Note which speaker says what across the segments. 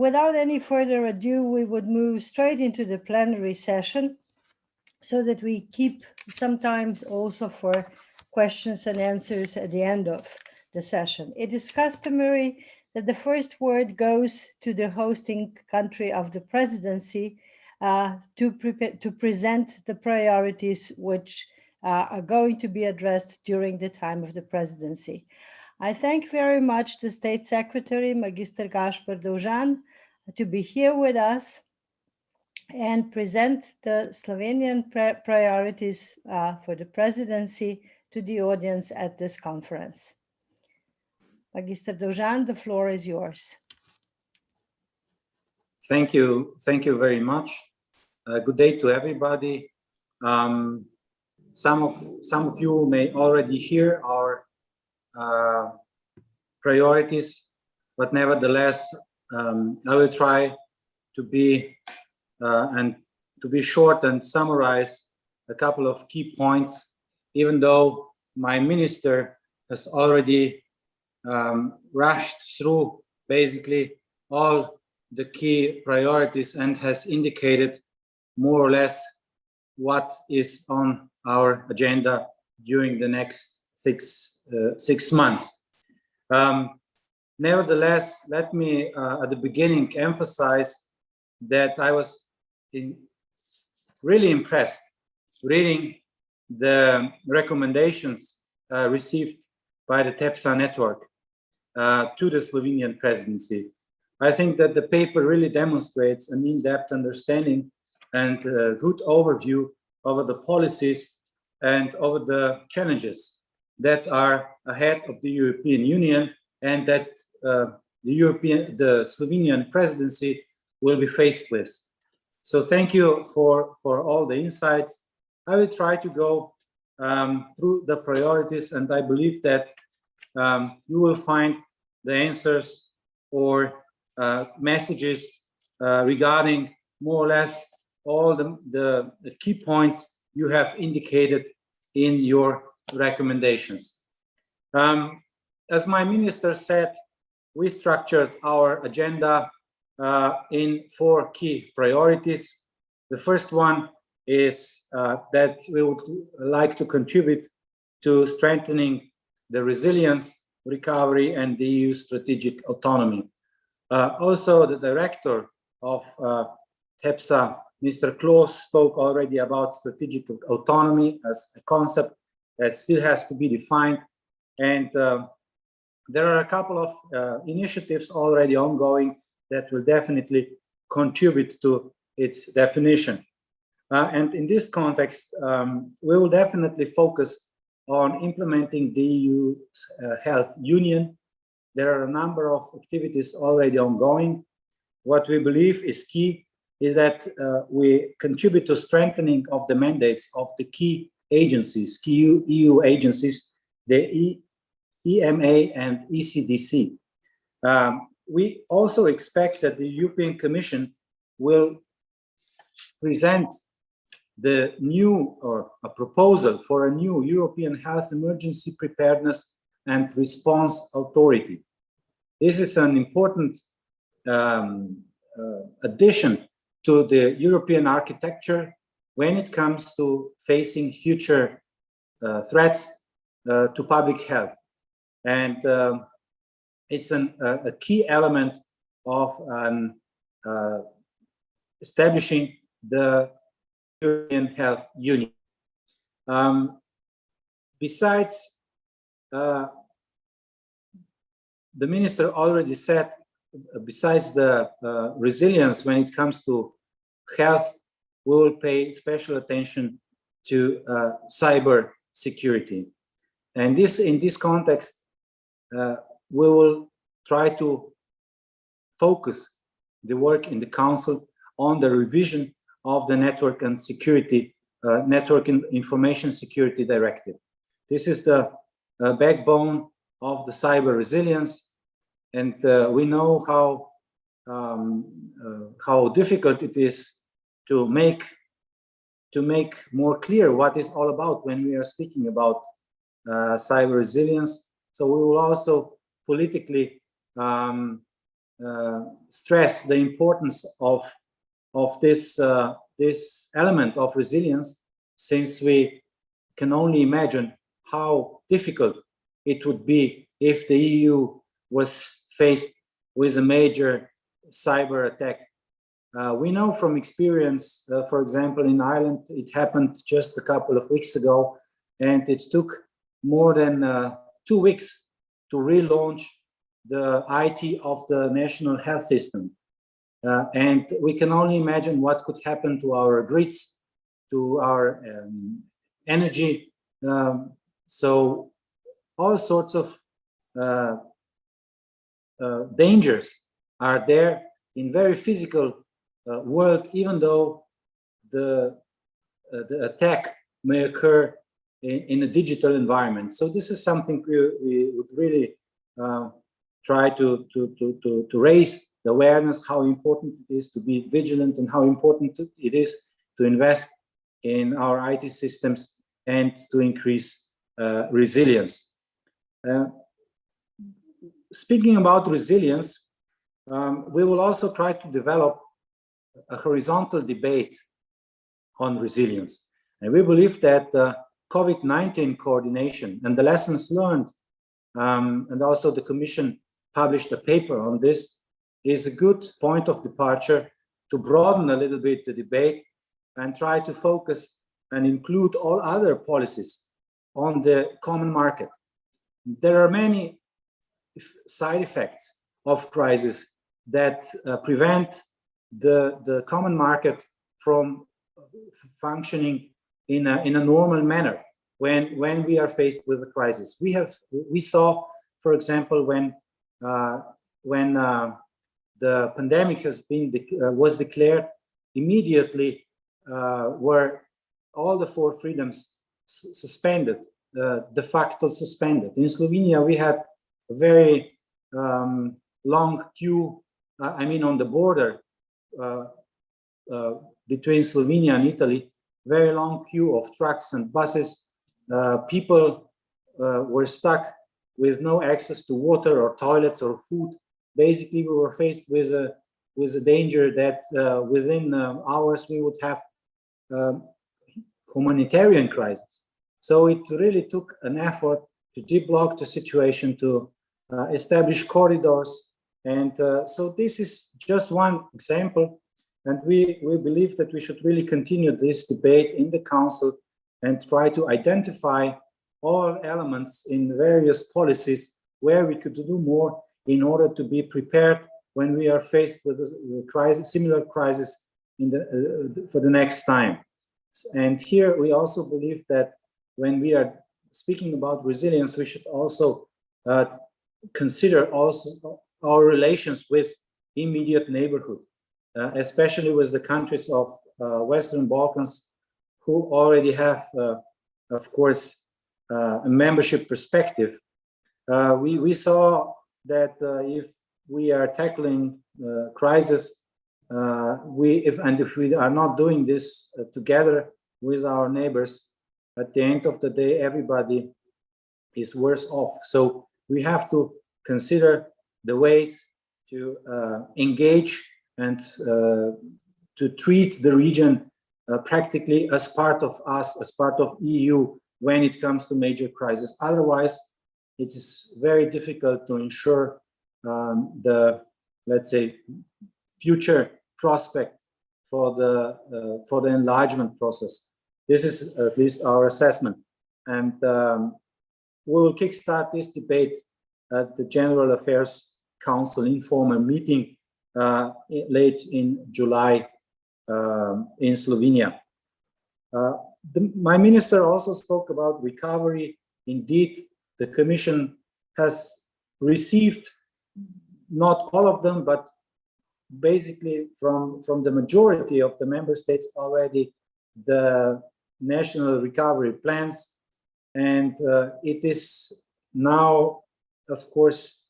Speaker 1: without any further ado, we would move straight into the plenary session so that we keep some time also for questions and answers at the end of the session. It is customary that the first word goes to the hosting country of the presidency to present the priorities which are going to be addressed during the time of the presidency. I thank very much the State Secretary, Magister Gašper Dovžan, to be here with us and present the Slovenian priorities for the presidency to the audience at this conference. Magister Dovžan, the floor is yours.
Speaker 2: Thank you very much. Good day to everybody. Some of you may already hear our priorities, but nevertheless, I will try to be short and summarize a couple of key points, even though my minister has already rushed through basically all the key priorities and has indicated more or less what is on our agenda during the next six months. Nevertheless, let me at the beginning emphasize that I was really impressed reading the recommendations received by the TEPSA network to the Slovenian presidency. I think that the paper really demonstrates an in-depth understanding and a good overview over the policies and over the challenges that are ahead of the European Union and that the Slovenian presidency will be faced with. So thank you for all the insights. I will try to go through the priorities, and I believe that you will find the answers or messages regarding more or less all the key points you have indicated in your recommendations. As my minister said, we structured our agenda in 4 key priorities. The first one is that we would like to contribute to strengthening the resilience, recovery, and the EU strategic autonomy. Also, the director of TEPSA, Mr. Kloos, spoke already about strategic autonomy as a concept that still has to be defined. And there are a couple of initiatives already ongoing that will definitely contribute to its definition. And in this context, we will definitely focus on implementing the EU's health union. There are a number of activities already ongoing. What we believe is key is that we contribute to strengthening of the mandates of the key agencies, key EU agencies, the EMA and ECDC. We also expect that the European Commission will present the new or a proposal for a new European Health Emergency Preparedness and Response Authority. This is an important addition to the European architecture when it comes to facing future threats to public health. And it's a key element of establishing the European Health Union. Besides, the minister already said, besides the resilience when it comes to health, we will pay special attention to cyber security. And in this context, we will try to focus the work in the Council on the revision of the Network and Information Security Directive. This is the backbone of the cyber resilience, and we know how difficult it is to make more clear what it's all about when we are speaking about cyber resilience. So we will also politically stress the importance of this this element of resilience, since we can only imagine how difficult it would be if the EU was faced with a major cyber attack. We know from experience, for example, in Ireland, it happened just a couple of weeks ago, and it took more than 2 weeks to relaunch the IT of the national health system. And we can only imagine what could happen to our grids, to our energy. So all sorts of dangers are there in very physical world, even though the attack may occur in a digital environment. So this is something we would really try to raise the awareness how important it is to be vigilant, and how important it is to invest in our IT systems and to increase resilience. Speaking about resilience, we will also try to develop a horizontal debate on resilience. And we believe that COVID-19 coordination and the lessons learned, and also the Commission published a paper on this, is a good point of departure to broaden a little bit the debate and try to focus and include all other policies on the common market. There are many side effects of crisis that prevent the common market from functioning in a normal manner when we are faced with a crisis. We saw, for example, when the pandemic was declared, immediately were all the 4 freedoms suspended, de facto suspended. In Slovenia, we had a very long queue, I mean on the border between Slovenia and Italy, very long queue of trucks and buses. People were stuck with no access to water or toilets or food. Basically, we were faced with a danger that within hours we would have humanitarian crisis. So it really took an effort to deblock the situation, to establish corridors. And so this is just one example. And we believe that we should really continue this debate in the Council and try to identify all elements in various policies where we could do more in order to be prepared when we are faced with a crisis, similar crisis for the next time. And here we also believe that when we are speaking about resilience, we should also consider also our relations with immediate neighborhood, especially with the countries of Western Balkans, who already have, of course, a membership perspective. We saw that if we are tackling crisis, if we are not doing this together with our neighbors, at the end of the day, everybody is worse off. So we have to consider the ways to engage and to treat the region practically as part of us, as part of EU, when it comes to major crises. Otherwise, it is very difficult to ensure the, let's say, future prospect for the enlargement process. This is at least our assessment, and we will kickstart this debate at the General Affairs Council informal meeting late in July in Slovenia. My minister also spoke about recovery. Indeed, the Commission has received not all of them, but basically from the majority of the member states already the national recovery plans, and it is now, of course,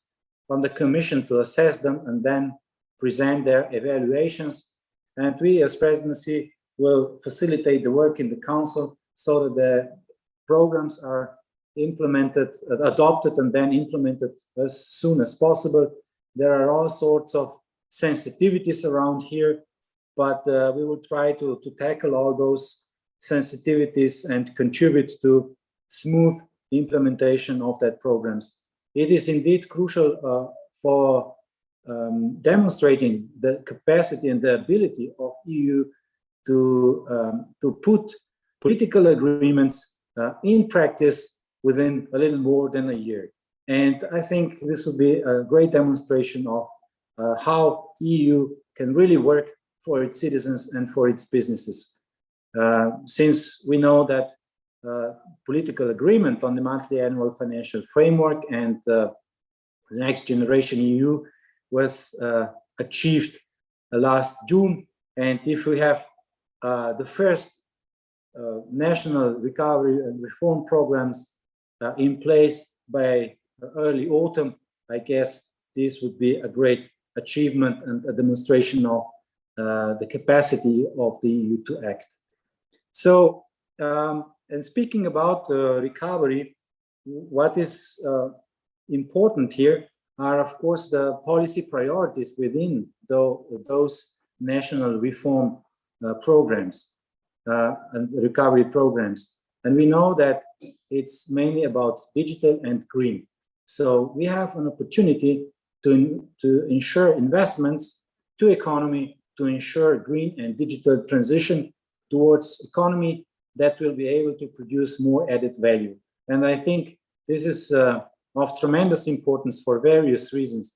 Speaker 2: on the Commission to assess them and then present their evaluations. And we as Presidency will facilitate the work in the Council so that the programs are implemented, adopted, and then implemented as soon as possible. There are all sorts of sensitivities around here, but we will try to tackle all those sensitivities and contribute to smooth implementation of that programs. It is indeed crucial for demonstrating the capacity and the ability of EU to put political agreements in practice within a little more than a year. And I think this will be a great demonstration of how EU can really work for its citizens and for its businesses. Since we know that political agreement on the multi-annual financial framework and the next generation EU was achieved last June. And if we have the first national recovery and reform programs in place by early autumn, I guess this would be a great achievement and a demonstration of the capacity of the EU to act. So, and speaking about recovery, what is important here are, of course, the policy priorities within those national reform programs and recovery programs. And we know that it's mainly about digital and green. So we have an opportunity to ensure investments to economy, to ensure green and digital transition towards economy that will be able to produce more added value. And I think this is of tremendous importance for various reasons,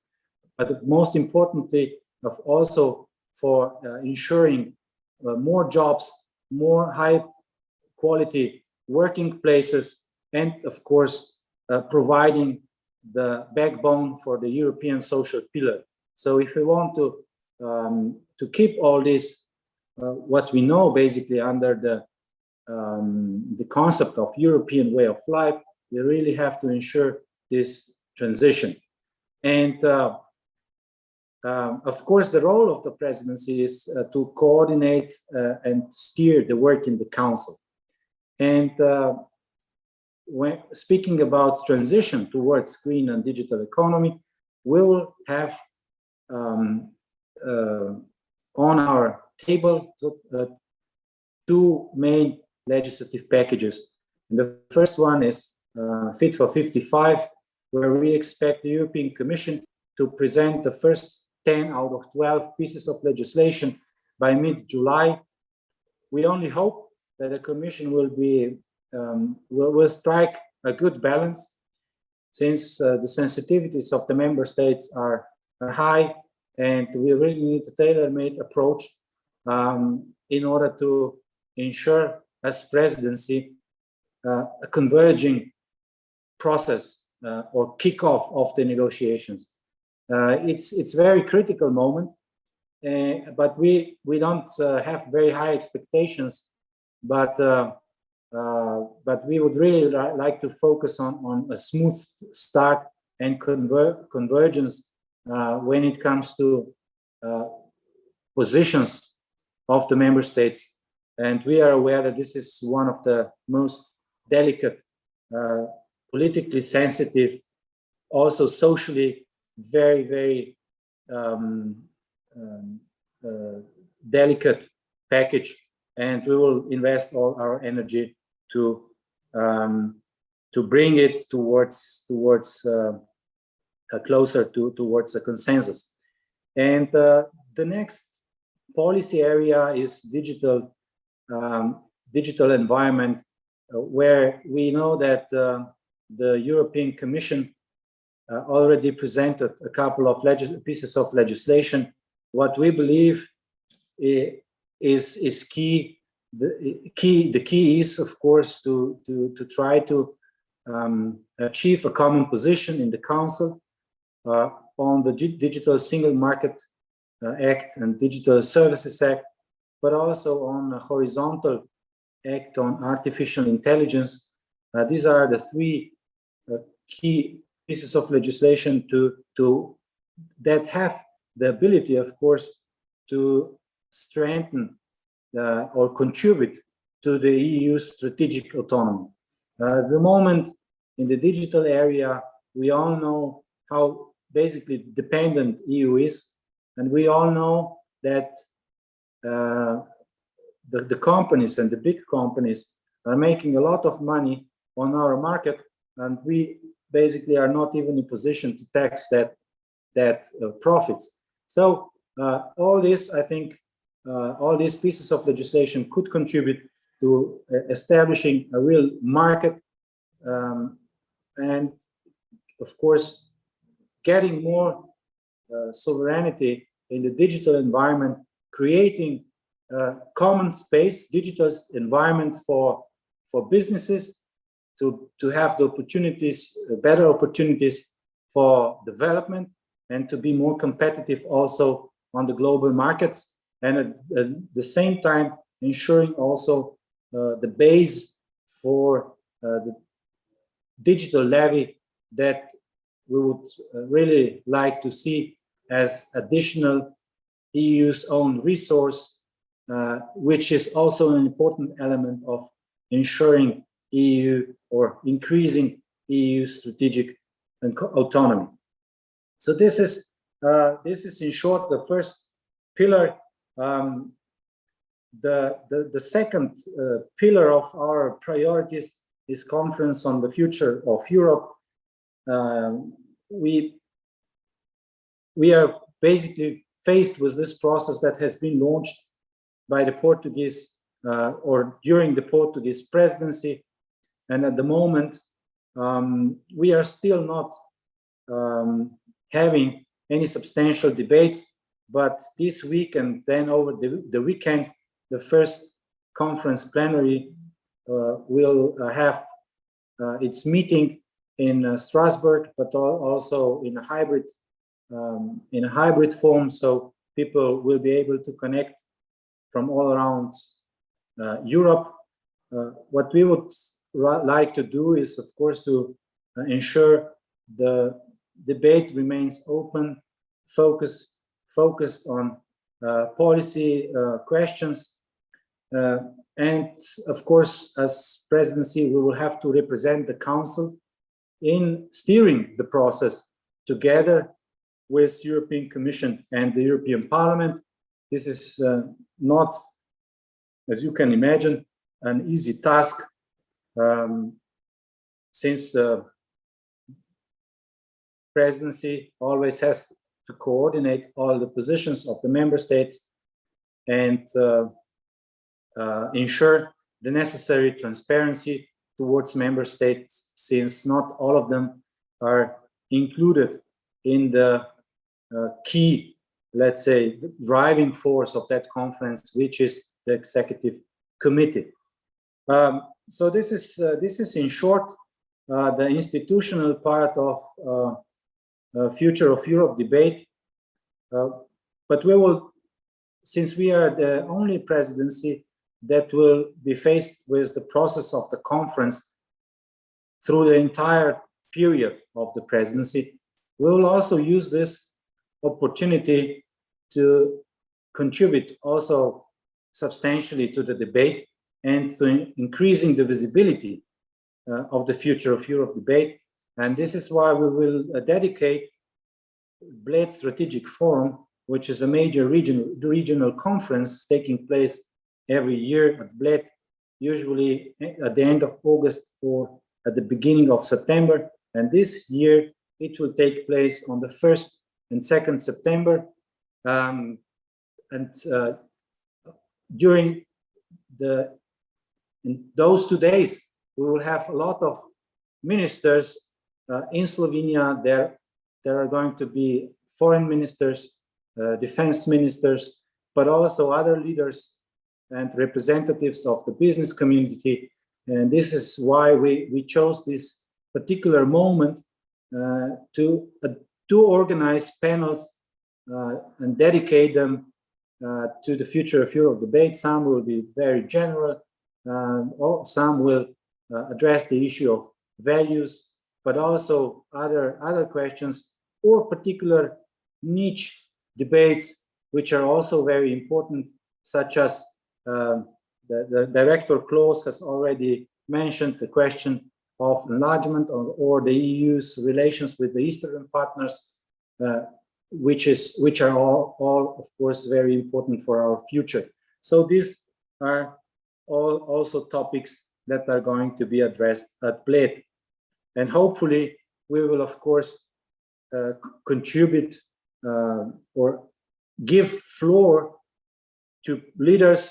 Speaker 2: but most importantly, also for ensuring more jobs, more high quality working places, and of course, providing the backbone for the European social pillar. So if we want to keep all this, what we know basically under the concept of European way of life, we really have to ensure this transition. And of course, the role of the presidency is to coordinate and steer the work in the council. And when speaking about transition towards green and digital economy, we will have on our table two main legislative packages. And the first one is Fit for 55, where we expect the European Commission to present the first 10 out of 12 pieces of legislation by mid-July. We only hope that the Commission will be will strike a good balance, since the sensitivities of the member states are high, and we really need a tailor-made approach in order to ensure, as presidency, a converging process or kickoff of the negotiations. It's very critical moment, but we don't have very high expectations, but we would really like to focus on a smooth start and convergence when it comes to positions of the member states. And we are aware that this is one of the most delicate, politically sensitive, also socially very, very delicate package, and we will invest all our energy to bring it towards closer towards a consensus. And the next policy area is digital environment, where we know that the European Commission already presented a couple of pieces of legislation. What we believe is key. The key is, of course, to try to achieve a common position in the Council on the Digital Single Market Act and Digital Services Act, but also on a horizontal act on artificial intelligence. These are the three key pieces of legislation that have the ability, of course, to strengthen or contribute to the EU's strategic autonomy. The moment in the digital area, we all know how basically dependent EU is, and we all know that the companies and the big companies are making a lot of money on our market, and we basically are not even in position to tax that profits. So all this, I think, all these pieces of legislation could contribute to establishing a real market, and of course, getting more sovereignty in the digital environment, creating a common space, digital environment for businesses to have the opportunities, better opportunities for development, and to be more competitive also on the global markets, and at the same time ensuring also the base for the digital levy that we would really like to see as additional EU's own resource, which is also an important element of ensuring EU or increasing EU strategic autonomy. So this is in short the first pillar. The second pillar of our priorities is Conference on the Future of Europe. We are basically faced with this process that has been launched by the Portuguese or during the Portuguese presidency, and at the moment we are still not having any substantial debates, but this week and then over the weekend, the first conference plenary will have its meeting in Strasbourg, but also in a hybrid form, so people will be able to connect from all around Europe. What we would like to do is, of course, to ensure the debate remains open, focused on policy questions, and of course, as presidency, we will have to represent the Council in steering the process together with European Commission and the European Parliament. This is not, as you can imagine, an easy task, since the presidency always has to coordinate all the positions of the member states and ensure the necessary transparency towards member states, since not all of them are included in the key, let's say, driving force of that conference, which is the executive committee. So this is in short the institutional part of Future of Europe debate. But we will, since we are the only presidency that will be faced with the process of the conference through the entire period of the presidency, we will also use this opportunity to contribute also substantially to the debate and to increasing the visibility of the Future of Europe debate. And this is why we will dedicate Bled Strategic Forum, which is a major regional conference taking place every year at Bled, usually at the end of August or at the beginning of September. And this year it will take place on the 1st and 2nd September. During in those 2 days, we will have a lot of ministers in Slovenia. There are going to be foreign ministers, defense ministers, but also other leaders and representatives of the business community. And this is why we chose this particular moment to organize panels and dedicate them to the Future of Europe debate. Some will be very general, or some will address the issue of values, but also other questions or particular niche debates, which are also very important, such as the Director Claus has already mentioned, the question of enlargement or the EU's relations with the Eastern partners, which are all of course very important for our future. So these are all also topics that are going to be addressed at Bled, and hopefully we will of course contribute or give floor to leaders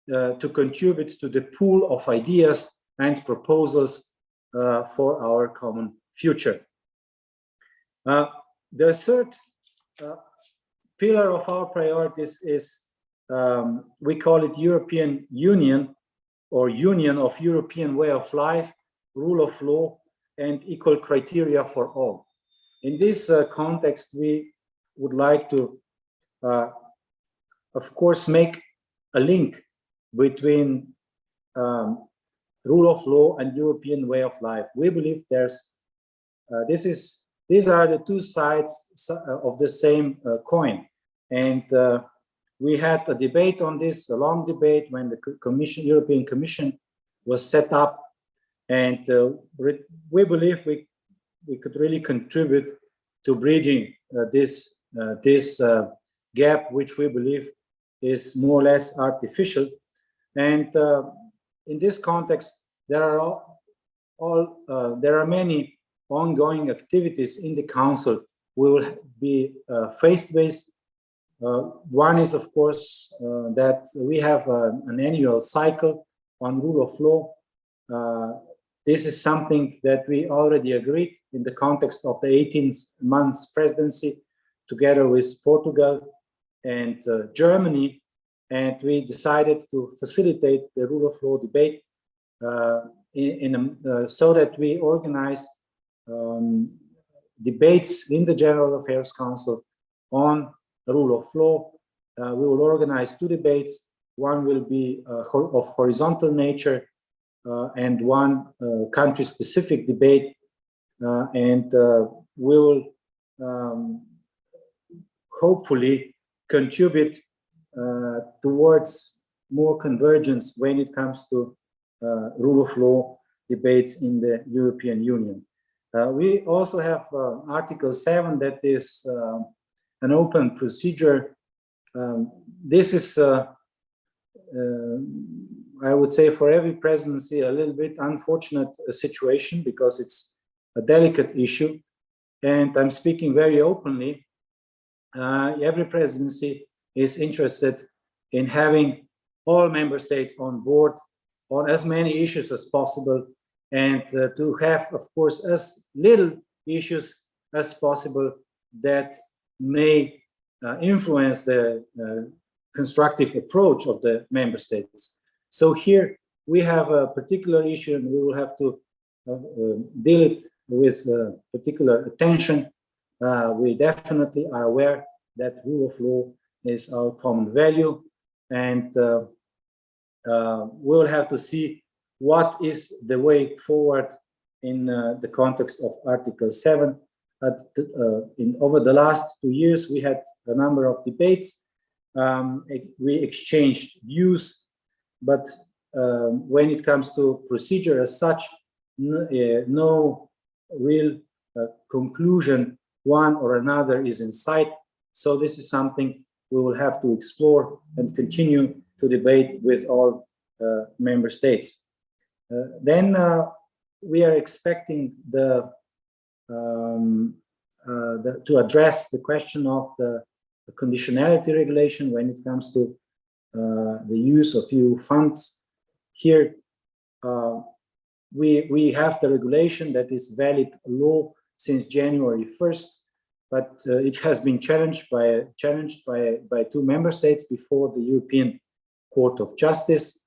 Speaker 2: to contribute to the pool of ideas and proposals for our common future. The third pillar of our priorities is, we call it European Union, or Union of European Way of Life, Rule of Law, and Equal Criteria for All. In this context, we would like to, of course, make a link between rule of law and European way of life. We believe there's these are the two sides of the same coin, and we had a debate on this, a long debate, when the European Commission was set up, and we believe we could really contribute to bridging this gap, which we believe is more or less artificial. And in this context, there are many ongoing activities in the Council. We will be face-based. One is, of course, that we have an annual cycle on rule of law. This is something that we already agreed in the context of the 18 months presidency, together with Portugal and Germany, and we decided to facilitate the rule of law debate so that we organize debates in the General Affairs Council on the rule of law. We will organize two debates. One will be of horizontal nature and one country-specific debate, and we will hopefully contribute towards more convergence when it comes to rule of law debates in the European Union. We also have Article 7, that is an open procedure. This is, I would say, for every presidency, a little bit unfortunate situation, because it's a delicate issue. And I'm speaking very openly. Every presidency is interested in having all member states on board on as many issues as possible, and to have, of course, as little issues as possible that may influence the constructive approach of the member states. So here we have a particular issue, and we will have to deal it with particular attention. We definitely are aware that rule of law is our common value, and we'll have to see what is the way forward in the context of Article 7. Over the last 2 years, we had a number of debates. We exchanged views, but when it comes to procedure as such, no real conclusion, one or another, is in sight. So this is something we will have to explore and continue to debate with all member states. Then we are expecting to address the question of the conditionality regulation when it comes to the use of EU funds. Here we have the regulation that is valid law since January 1st, but it has been challenged by two member states before the European Court of Justice.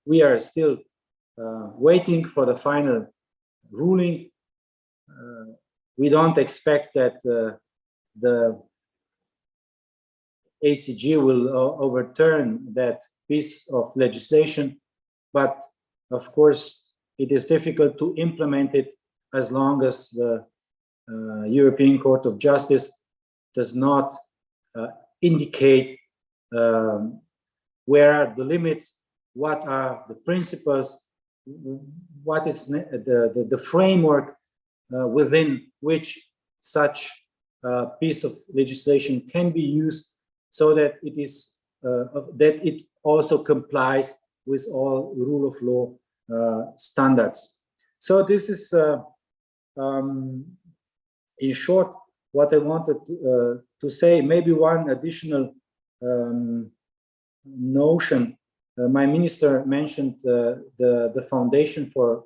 Speaker 2: We are still waiting for the final ruling. We don't expect that the ACG will overturn that piece of legislation, but of course it is difficult to implement it as long as the European Court of Justice does not indicate where are the limits, what are the principles, what is the framework within which such piece of legislation can be used so that it is that it also complies with all rule of law standards. So this is in short what I wanted to say. Maybe one additional notion. My minister mentioned the foundation for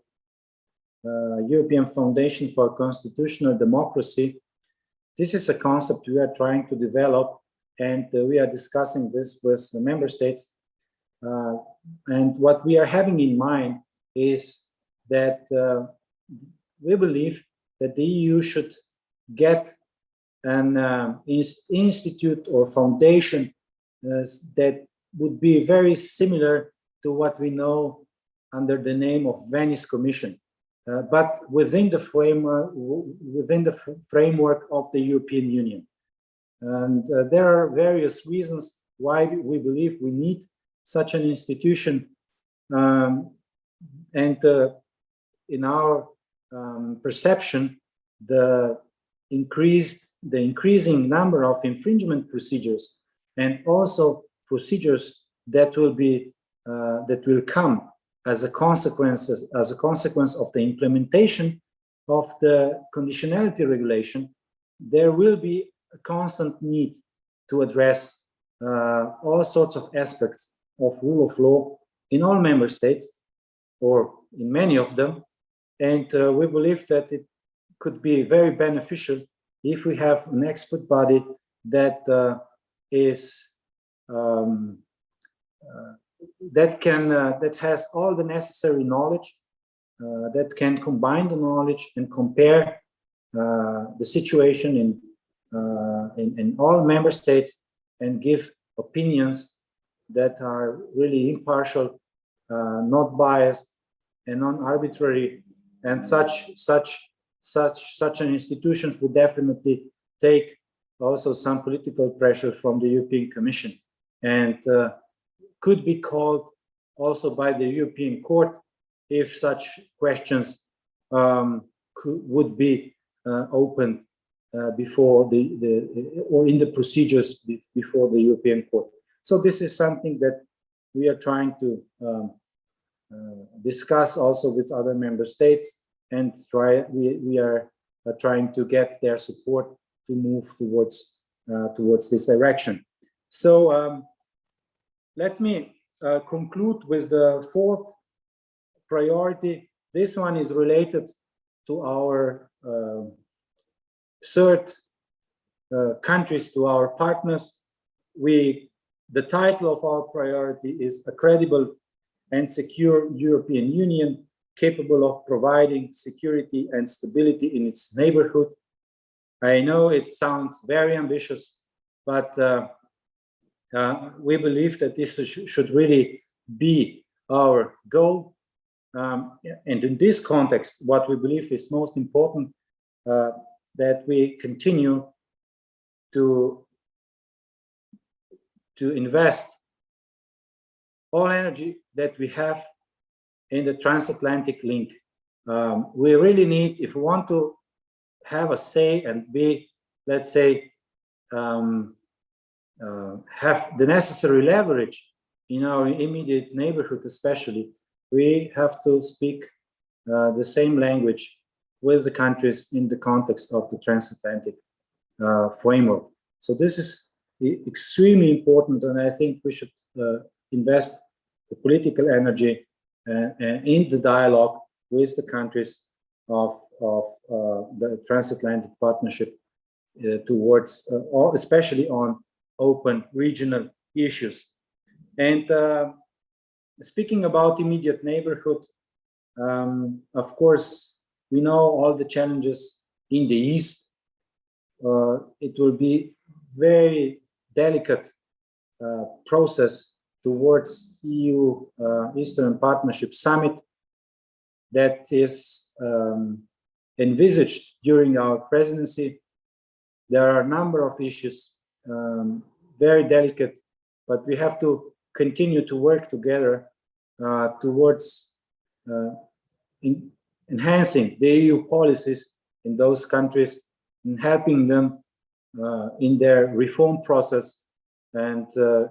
Speaker 2: European Foundation for Constitutional Democracy. This is a concept we are trying to develop, and we are discussing this with the member states. And what we are having in mind is that we believe that the EU should get an institute or foundation that would be very similar to what we know under the name of Venice Commission, but within the framework of the European Union. And there are various reasons why we believe we need such an institution. And in our perception, the increasing number of infringement procedures and also procedures that will come as a consequence of the implementation of the conditionality regulation, there will be a constant need to address all sorts of aspects of rule of law in all member states, or in many of them. And we believe that it could be very beneficial if we have an expert body that that has all the necessary knowledge, that can combine the knowledge and compare the situation in all member states and give opinions that are really impartial, not biased, and non-arbitrary. And such an institution would definitely take also some political pressure from the European Commission, and could be called also by the European Court if such questions would be opened before or in the procedures before the European Court. So this is something that we are trying to discuss also with other member states, and we are trying to get their support to move towards this direction. So let me conclude with the fourth priority. This one is related to our third countries, to our partners. The title of our priority is a credible and secure European Union capable of providing security and stability in its neighborhood. I know it sounds very ambitious, but we believe that this should really be our goal. And in this context, what we believe is most important, that we continue to invest all energy that we have in the transatlantic link. We really need, if we want to have a say and be, let's say, have the necessary leverage in our immediate neighborhood especially, we have to speak the same language with the countries in the context of the transatlantic framework. So this is extremely important, and I think we should invest the political energy in the dialogue with the countries of the transatlantic partnership towards, especially on open regional issues. And speaking about immediate neighborhood, of course, we know all the challenges in the East. It will be very delicate process towards EU Eastern Partnership Summit that is envisaged during our presidency. There are a number of issues, very delicate, but we have to continue to work together towards enhancing the EU policies in those countries and helping them in their reform process and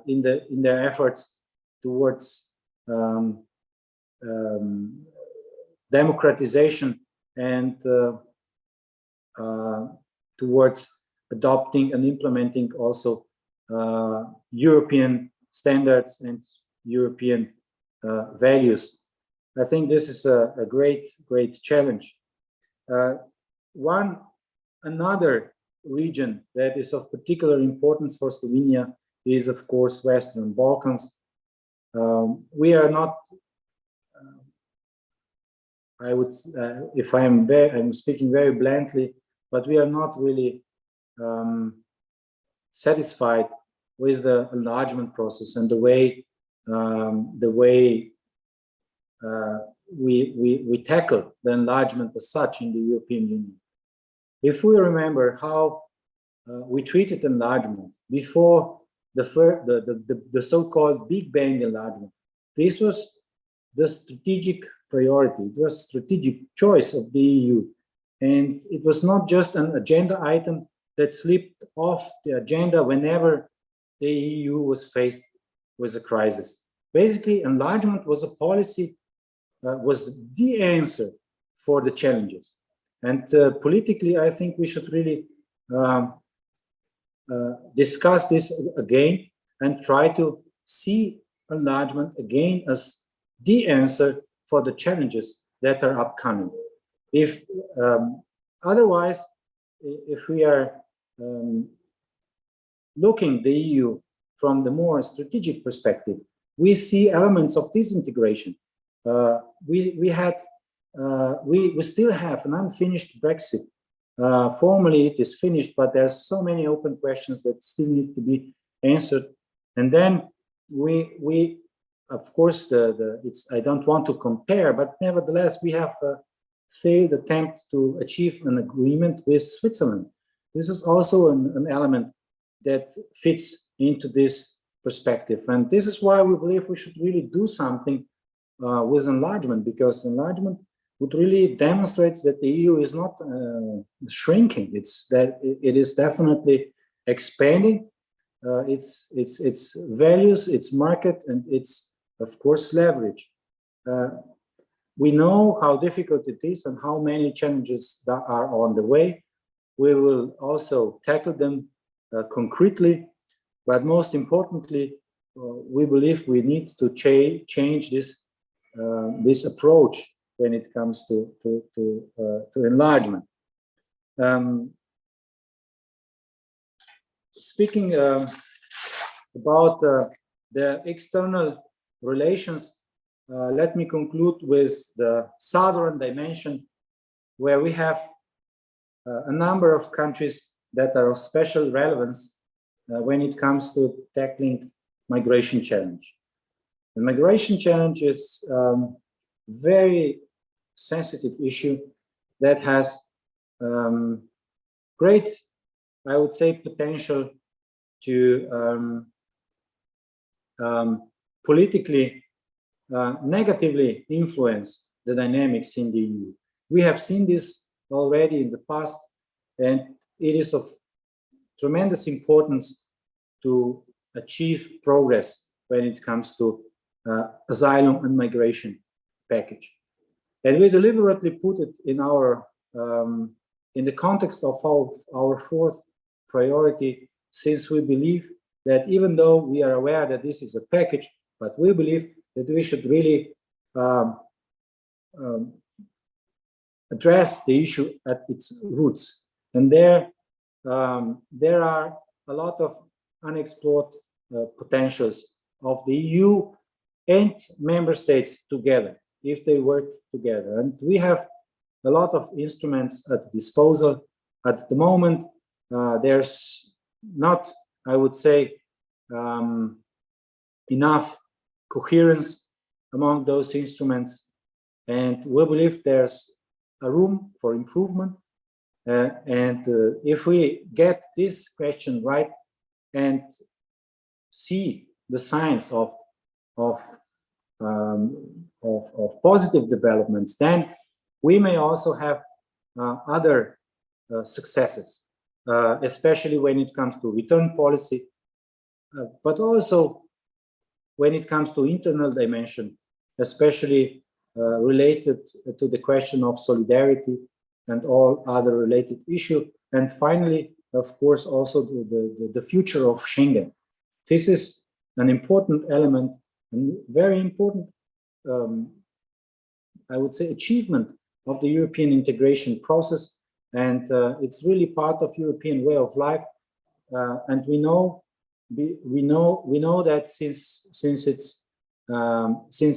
Speaker 2: in their efforts towards democratization and towards adopting and implementing also European standards and European values. I think this is a great challenge. Another region that is of particular importance for Slovenia is, of course, Western Balkans. We are not, I would, if I'm speaking very bluntly, but we are not really satisfied with the enlargement process and the way we tackle the enlargement as such in the European Union. If we remember how we treated enlargement before the so-called Big Bang enlargement, this was the strategic priority. It was strategic choice of the EU, and it was not just an agenda item that slipped off the agenda whenever the EU was faced with a crisis. Basically, enlargement was a policy, was the answer for the challenges. And politically, I think we should really discuss this again and try to see enlargement again as the answer for the challenges that are upcoming. If otherwise, if we are looking the EU from the more strategic perspective, we see elements of disintegration. We still have an unfinished Brexit. Formally, it is finished, but there's so many open questions that still need to be answered. And then we of course, I don't want to compare, but nevertheless, we have a failed attempt to achieve an agreement with Switzerland. This is also an element that fits into this perspective. And this is why we believe we should really do something with enlargement, because enlargement would really demonstrate that the EU is not shrinking. It's that it is definitely expanding its values, its market, and its, of course, leverage. We know how difficult it is and how many challenges that are on the way. We will also tackle them concretely, but most importantly, we believe we need to change this approach when it comes to enlargement. Speaking about the external relations, let me conclude with the southern dimension, where we have a number of countries that are of special relevance when it comes to tackling migration challenge. The migration challenge is very sensitive issue that has great, I would say, potential to politically negatively influence the dynamics in the EU. We have seen this already in the past, and it is of tremendous importance to achieve progress when it comes to asylum and migration package. And we deliberately put it in our in the context of our fourth priority, since we believe that even though we are aware that this is a package, but we believe that we should really address the issue at its roots. And there are a lot of unexplored potentials of the EU and member states together, if they work together. And we have a lot of instruments at disposal. At the moment, there's not, I would say, enough coherence among those instruments. And we believe there's a room for improvement. If we get this question right and see the signs of positive developments, then we may also have other successes. especially when it comes to return policy, but also when it comes to internal dimension, especially related to the question of solidarity and all other related issues. And finally, of course, also the future of Schengen. This is an important element and very important, I would say, achievement of the European integration process. And it's really part of European way of life. And we know that since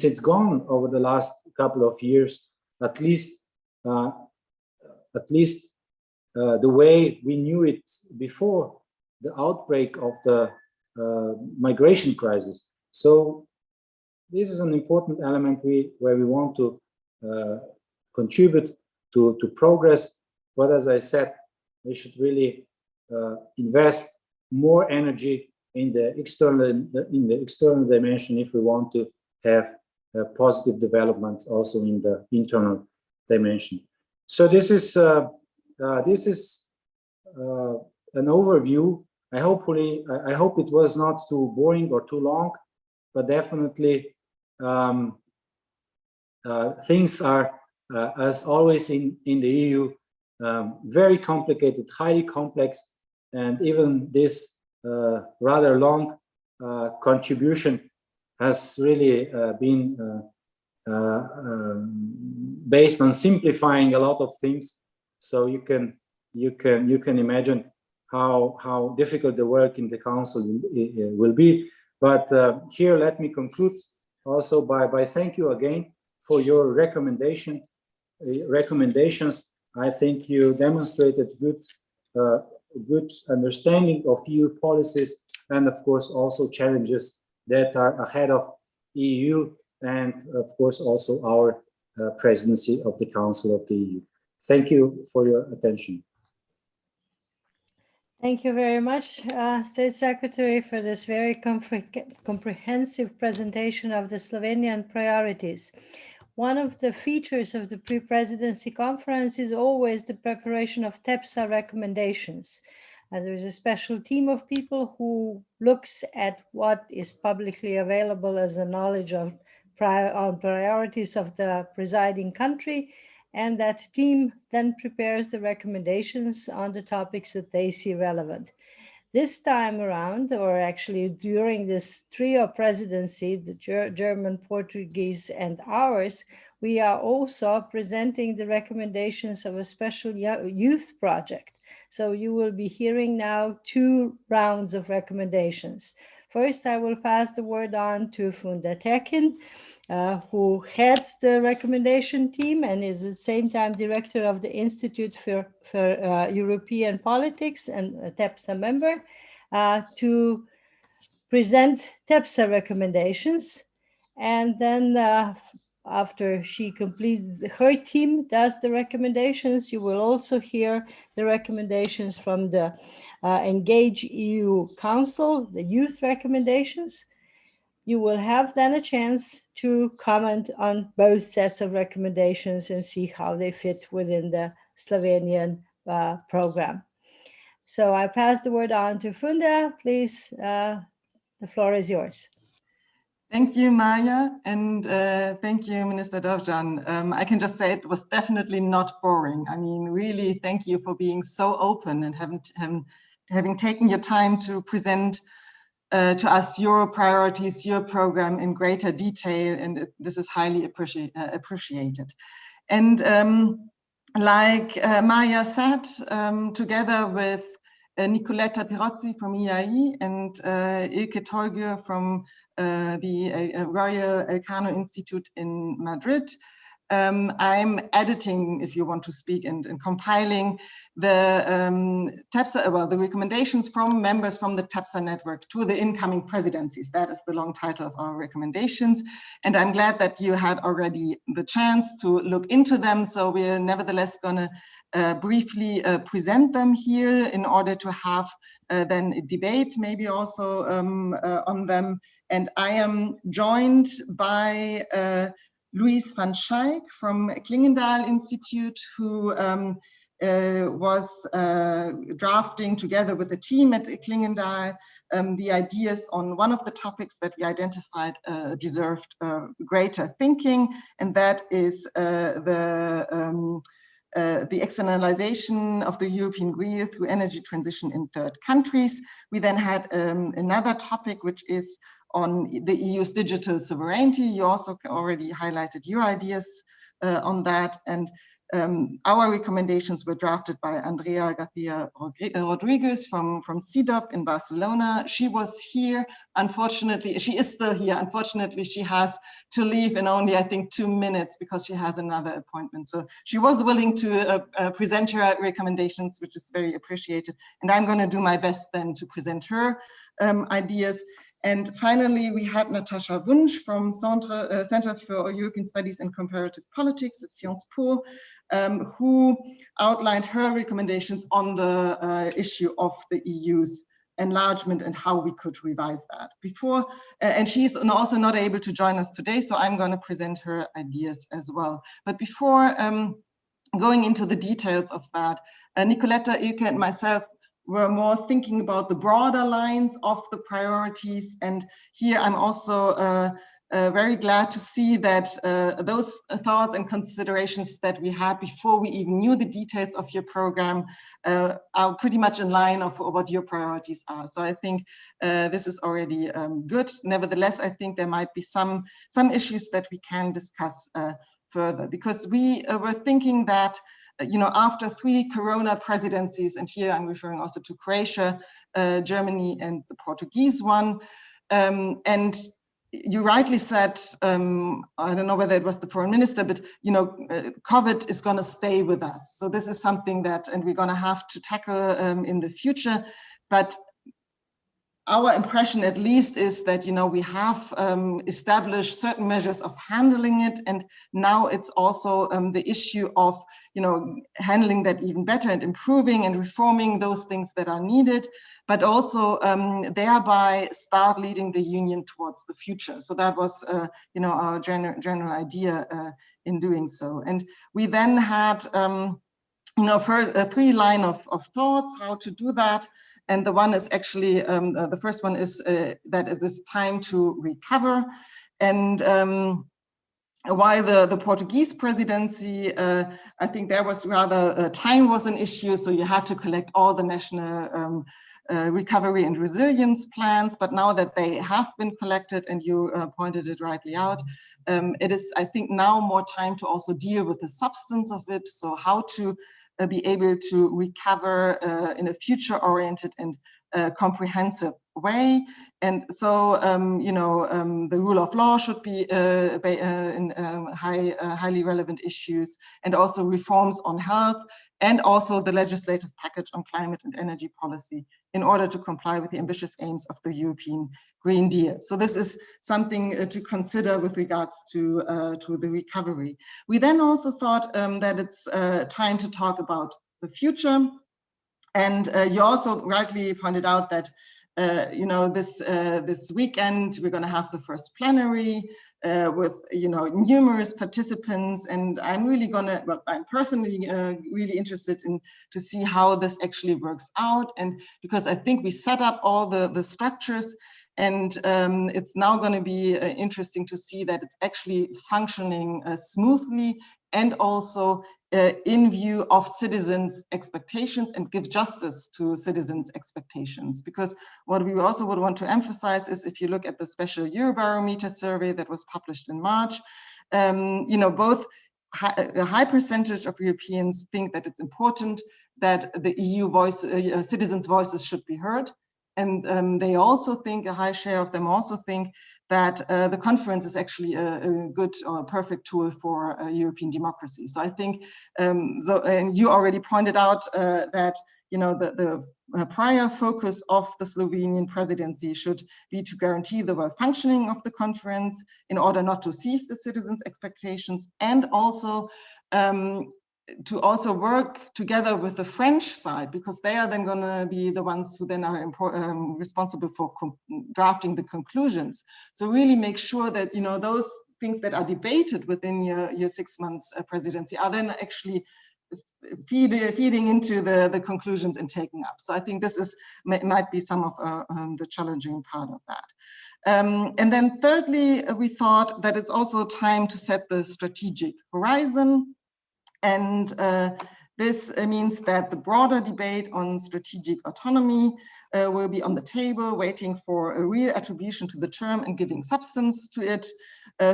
Speaker 2: it's gone over the last couple of years, at least the way we knew it before the outbreak of the migration crisis. So this is an important element where we want to contribute to progress. But as I said, we should really invest more energy in the external dimension if we want to have positive developments also in the internal dimension. So this is an overview. I hope it was not too boring or too long, but definitely things are, as always in the EU, very complicated, highly complex, and even this rather long contribution has really been based on simplifying a lot of things. So you can imagine how difficult the work in the Council will be. But here, let me conclude also by thank you again for your recommendations. I think you demonstrated good understanding of EU policies, and of course also challenges that are ahead of EU, and of course also our presidency of the Council of the EU. Thank you for your attention.
Speaker 1: Thank you very much, State Secretary, for this very comprehensive presentation of the Slovenian priorities. One of the features of the Pre-Presidency Conference is always the preparation of TEPSA recommendations. There's a special team of people who looks at what is publicly available as a knowledge of priorities of the presiding country, and that team then prepares the recommendations on the topics that they see relevant. This time around, or actually during this trio presidency, the German, Portuguese, and ours, we are also presenting the recommendations of a special youth project. So you will be hearing now 2 rounds of recommendations. First, I will pass the word on to Funda Tekin, who heads the recommendation team and is at the same time director of the Institute for European Politics and a TEPSA member, to present TEPSA recommendations. And then after she completes, her team does the recommendations, you will also hear the recommendations from the Engage EU Council, the youth recommendations. You will have then a chance to comment on both sets of recommendations and see how they fit within the Slovenian program. So I pass the word on to Funda. Please, the floor is yours.
Speaker 3: Thank you, Maya, and thank you, Minister Dovžan. I can just say it was definitely not boring. I mean, really, thank you for being so open and having taken your time to present to us your priorities, your program in greater detail, and this is highly appreciated. And like Maya said, together with Nicoletta Pirozzi from EIE and Ilke Teuger from the Royal Elcano Institute in Madrid, I'm editing, if you want to speak, and compiling the TEPSA, well, the recommendations from members from the TEPSA network to the incoming presidencies. That is the long title of our recommendations. And I'm glad that you had already the chance to look into them. So we're nevertheless going to briefly present them here in order to have then a debate, maybe also on them. And I am joined by Louise van Schaik from Klingendahl Institute, who was drafting together with the team at Klingendal the ideas on one of the topics that we identified deserved greater thinking, and that is the externalization of the European Green through energy transition in third countries. We then had another topic, which is on the EU's digital sovereignty. You also already highlighted your ideas on that, and our recommendations were drafted by Andrea Garcia Rodriguez from CDOP in Barcelona. She was here, unfortunately, she is still here. Unfortunately, she has to leave in only, I think, 2 minutes because she has another appointment. So she was willing to present her recommendations, which is very appreciated. And I'm going to do my best then to present her ideas. And finally, we had Natascha Wunsch from Center for European Studies and Comparative Politics at Sciences Po, who outlined her recommendations on the issue of the EU's enlargement and how we could revive that. And she's also not able to join us today, so I'm going to present her ideas as well. But before going into the details of that, Nicoletta, Ilke, and myself were more thinking about the broader lines of the priorities. And here I'm also very glad to see that those thoughts and considerations that we had before we even knew the details of your program are pretty much in line of what your priorities are. So I think this is already good. Nevertheless, I think there might be some issues that we can discuss further, because we were thinking that after 3 Corona presidencies, and here I'm referring also to Croatia, Germany, and the Portuguese one, and you rightly said, I don't know whether it was the foreign minister, but COVID is going to stay with us. So this is something that, and we're going to have to tackle in the future. But our impression, at least, is that we have established certain measures of handling it, and now it's also the issue of handling that even better and improving and reforming those things that are needed, but also thereby start leading the Union towards the future. So that was our general idea in doing so. And we then had first 3 line of thoughts how to do that. And the one is actually, the first one is that it is time to recover. And while the Portuguese presidency, I think there was rather, time was an issue, so you had to collect all the national recovery and resilience plans. But now that they have been collected, and you pointed it rightly out, it is, I think, now more time to also deal with the substance of it. So how to be able to recover in a future-oriented and comprehensive way. And so, the rule of law should be in highly relevant issues, and also reforms on health, and also the legislative package on climate and energy policy in order to comply with the ambitious aims of the European Green Deal. So this is something to consider with regards to the recovery. We then also thought that it's time to talk about the future. And you also rightly pointed out that this weekend we're going to have the first plenary with numerous participants, and I'm really I'm personally really interested in to see how this actually works out, and because I think we set up all the structures, and it's now going to be interesting to see that it's actually functioning smoothly, and also in view of citizens' expectations, and give justice to citizens' expectations. Because what we also would want to emphasize is, if you look at the special Eurobarometer survey that was published in March, both a high percentage of Europeans think that it's important that the EU citizens' voices should be heard. And they also think, a high share of them also think, that the conference is actually a good or perfect tool for European democracy. So I think, and you already pointed out that the prior focus of the Slovenian presidency should be to guarantee the well functioning of the conference in order not to deceive the citizens' expectations, and also to also work together with the French side, because they are then going to be the ones who then are responsible for drafting the conclusions. So really make sure that those things that are debated within your 6 months presidency are then actually feeding into the conclusions and taking up. So I think this might be some of the challenging part of that. And then thirdly, we thought that it's also time to set the strategic horizon. And this means that the broader debate on strategic autonomy will be on the table, waiting for a real attribution to the term and giving substance to it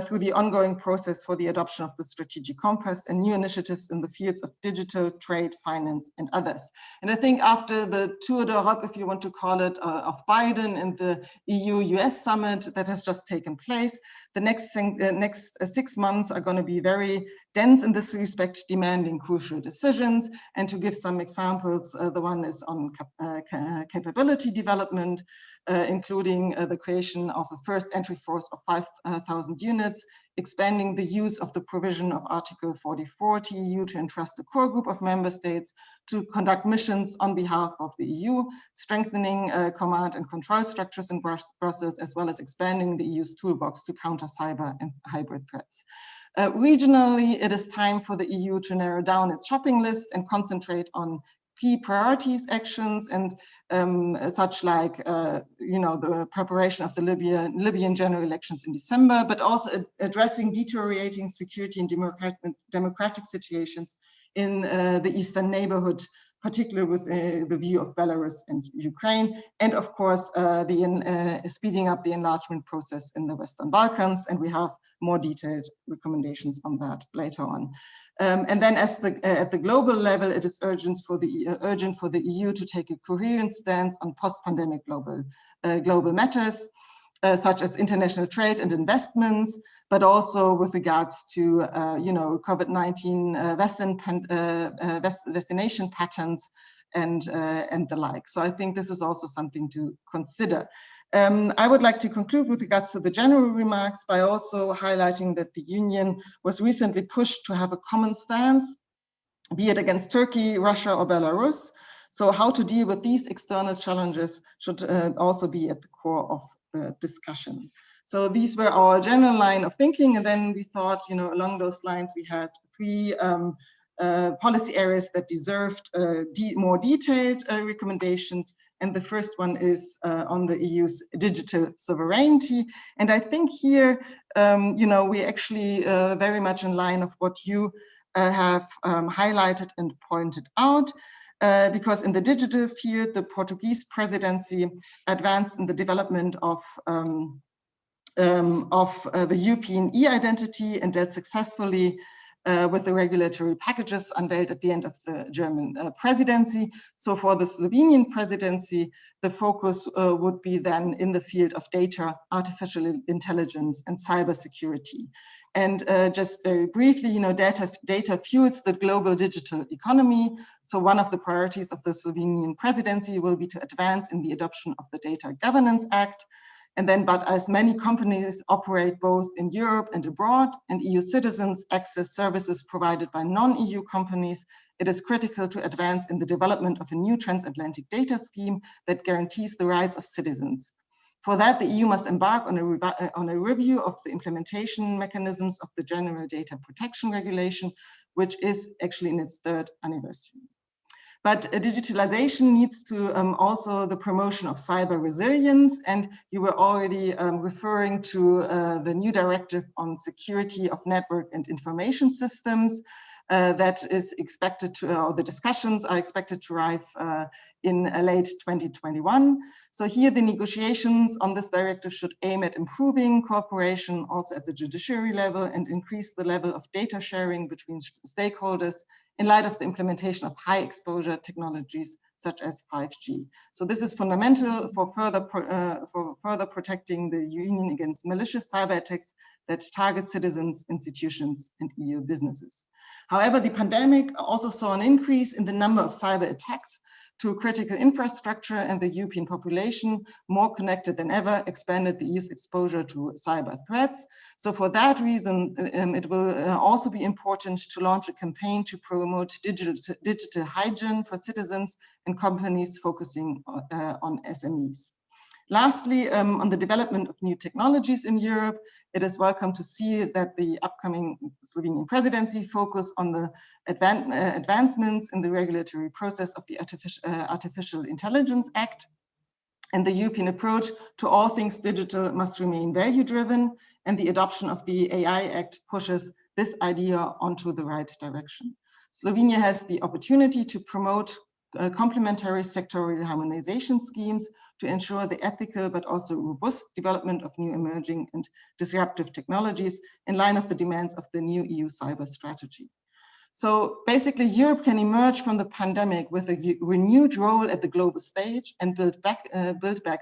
Speaker 3: through the ongoing process for the adoption of the strategic compass and new initiatives in the fields of digital, trade, finance, and others. And I think after the Tour d'Europe, if you want to call it, of Biden and the EU-US summit that has just taken place, the next 6 months are going to be very dense in this respect, demanding crucial decisions. And to give some examples, the one is on capability development, including the creation of a first entry force of 5,000 units, expanding the use of the provision of Article 44 TEU to entrust a core group of member states to conduct missions on behalf of the EU, strengthening command and control structures in Brussels, as well as expanding the EU's toolbox to counter cyber and hybrid threats. Regionally, it is time for the EU to narrow down its shopping list and concentrate on key priorities actions and such like, the preparation of the Libyan general elections in December, but also addressing deteriorating security and democratic situations in the Eastern neighborhood, particularly with the view of Belarus and Ukraine, and of course, speeding up the enlargement process in the Western Balkans, and we have more detailed recommendations on that later on. And then at the global level, it is urgent for the EU to take a coherent stance on post-pandemic global matters, such as international trade and investments, but also with regards to COVID-19 vaccination patterns and the like. So I think this is also something to consider. I would like to conclude with regards to the general remarks by also highlighting that the Union was recently pushed to have a common stance, be it against Turkey, Russia, or Belarus. So how to deal with these external challenges should also be at the core of the discussion. So these were our general line of thinking, and then we thought, along those lines, we had three policy areas that deserved more detailed recommendations. And the first one is on the EU's digital sovereignty. And I think here, we actually very much in line of what you have highlighted and pointed out. Because in the digital field, the Portuguese presidency advanced in the development of the European e-identity, and that successfully with the regulatory packages unveiled at the end of the German presidency. So for the Slovenian presidency, the focus would be then in the field of data, artificial intelligence, and cybersecurity. And just very briefly, data fuels the global digital economy. So one of the priorities of the Slovenian presidency will be to advance in the adoption of the Data Governance Act. And then, but as many companies operate both in Europe and abroad, and EU citizens access services provided by non-EU companies, it is critical to advance in the development of a new transatlantic data scheme that guarantees the rights of citizens. For that, the EU must embark on a review of the implementation mechanisms of the General Data Protection Regulation, which is actually in its 3rd anniversary. But digitalization needs to also the promotion of cyber resilience. And you were already referring to the new directive on security of network and information systems that is expected to, or the discussions are expected to arrive in late 2021. So here the negotiations on this directive should aim at improving cooperation also at the judiciary level and increase the level of data sharing between stakeholders in light of the implementation of high exposure technologies such as 5G. So this is fundamental for further protecting the Union against malicious cyber attacks that target citizens, institutions, and EU businesses. However, the pandemic also saw an increase in the number of cyber attacks to critical infrastructure, and the European population, more connected than ever, expanded the EU's exposure to cyber threats. So for that reason, it will also be important to launch a campaign to promote digital hygiene for citizens and companies focusing on SMEs. Lastly, on the development of new technologies in Europe, it is welcome to see that the upcoming Slovenian presidency focus on the advancements in the regulatory process of the Artificial Intelligence Act. And the European approach to all things digital must remain value-driven, and the adoption of the AI Act pushes this idea onto the right direction. Slovenia has the opportunity to promote complementary sectoral harmonization schemes to ensure the ethical but also robust development of new emerging and disruptive technologies in line of the demands of the new EU cyber strategy. So basically, Europe can emerge from the pandemic with a renewed role at the global stage and build back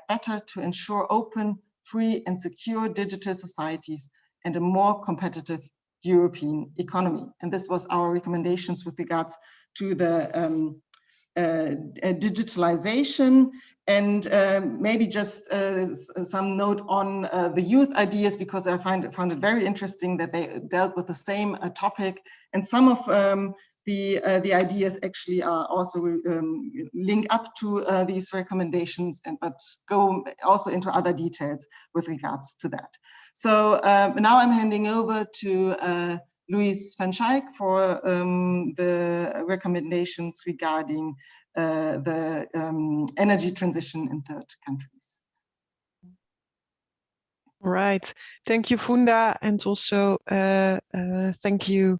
Speaker 3: better to ensure open, free and secure digital societies and a more competitive European economy. And this was our recommendations with regards to the digitalization, and maybe just some note on the youth ideas, because I found it very interesting that they dealt with the same topic, and some of the ideas actually are also link up to these recommendations, but go also into other details with regards to that. So now I'm handing over to Louise van Schaik for the recommendations regarding the energy transition in third countries.
Speaker 4: All right, thank you, Funda, and also thank you,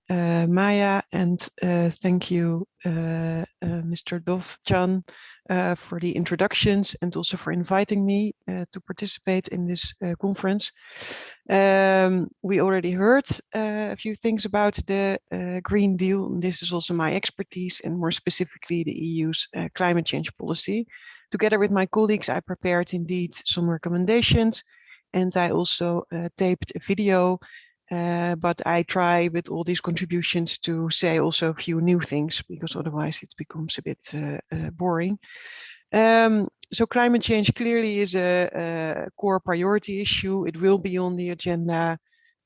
Speaker 4: Maya, and thank you, Mr. Dovžan, for the introductions and also for inviting me to participate in this conference. We already heard a few things about the Green Deal. This is also my expertise, and more specifically the EU's climate change policy. Together with my colleagues, I prepared indeed some recommendations, and I also taped a video. But I try with all these contributions to say also a few new things, because otherwise it becomes a bit boring. So climate change clearly is a core priority issue. It will be on the agenda.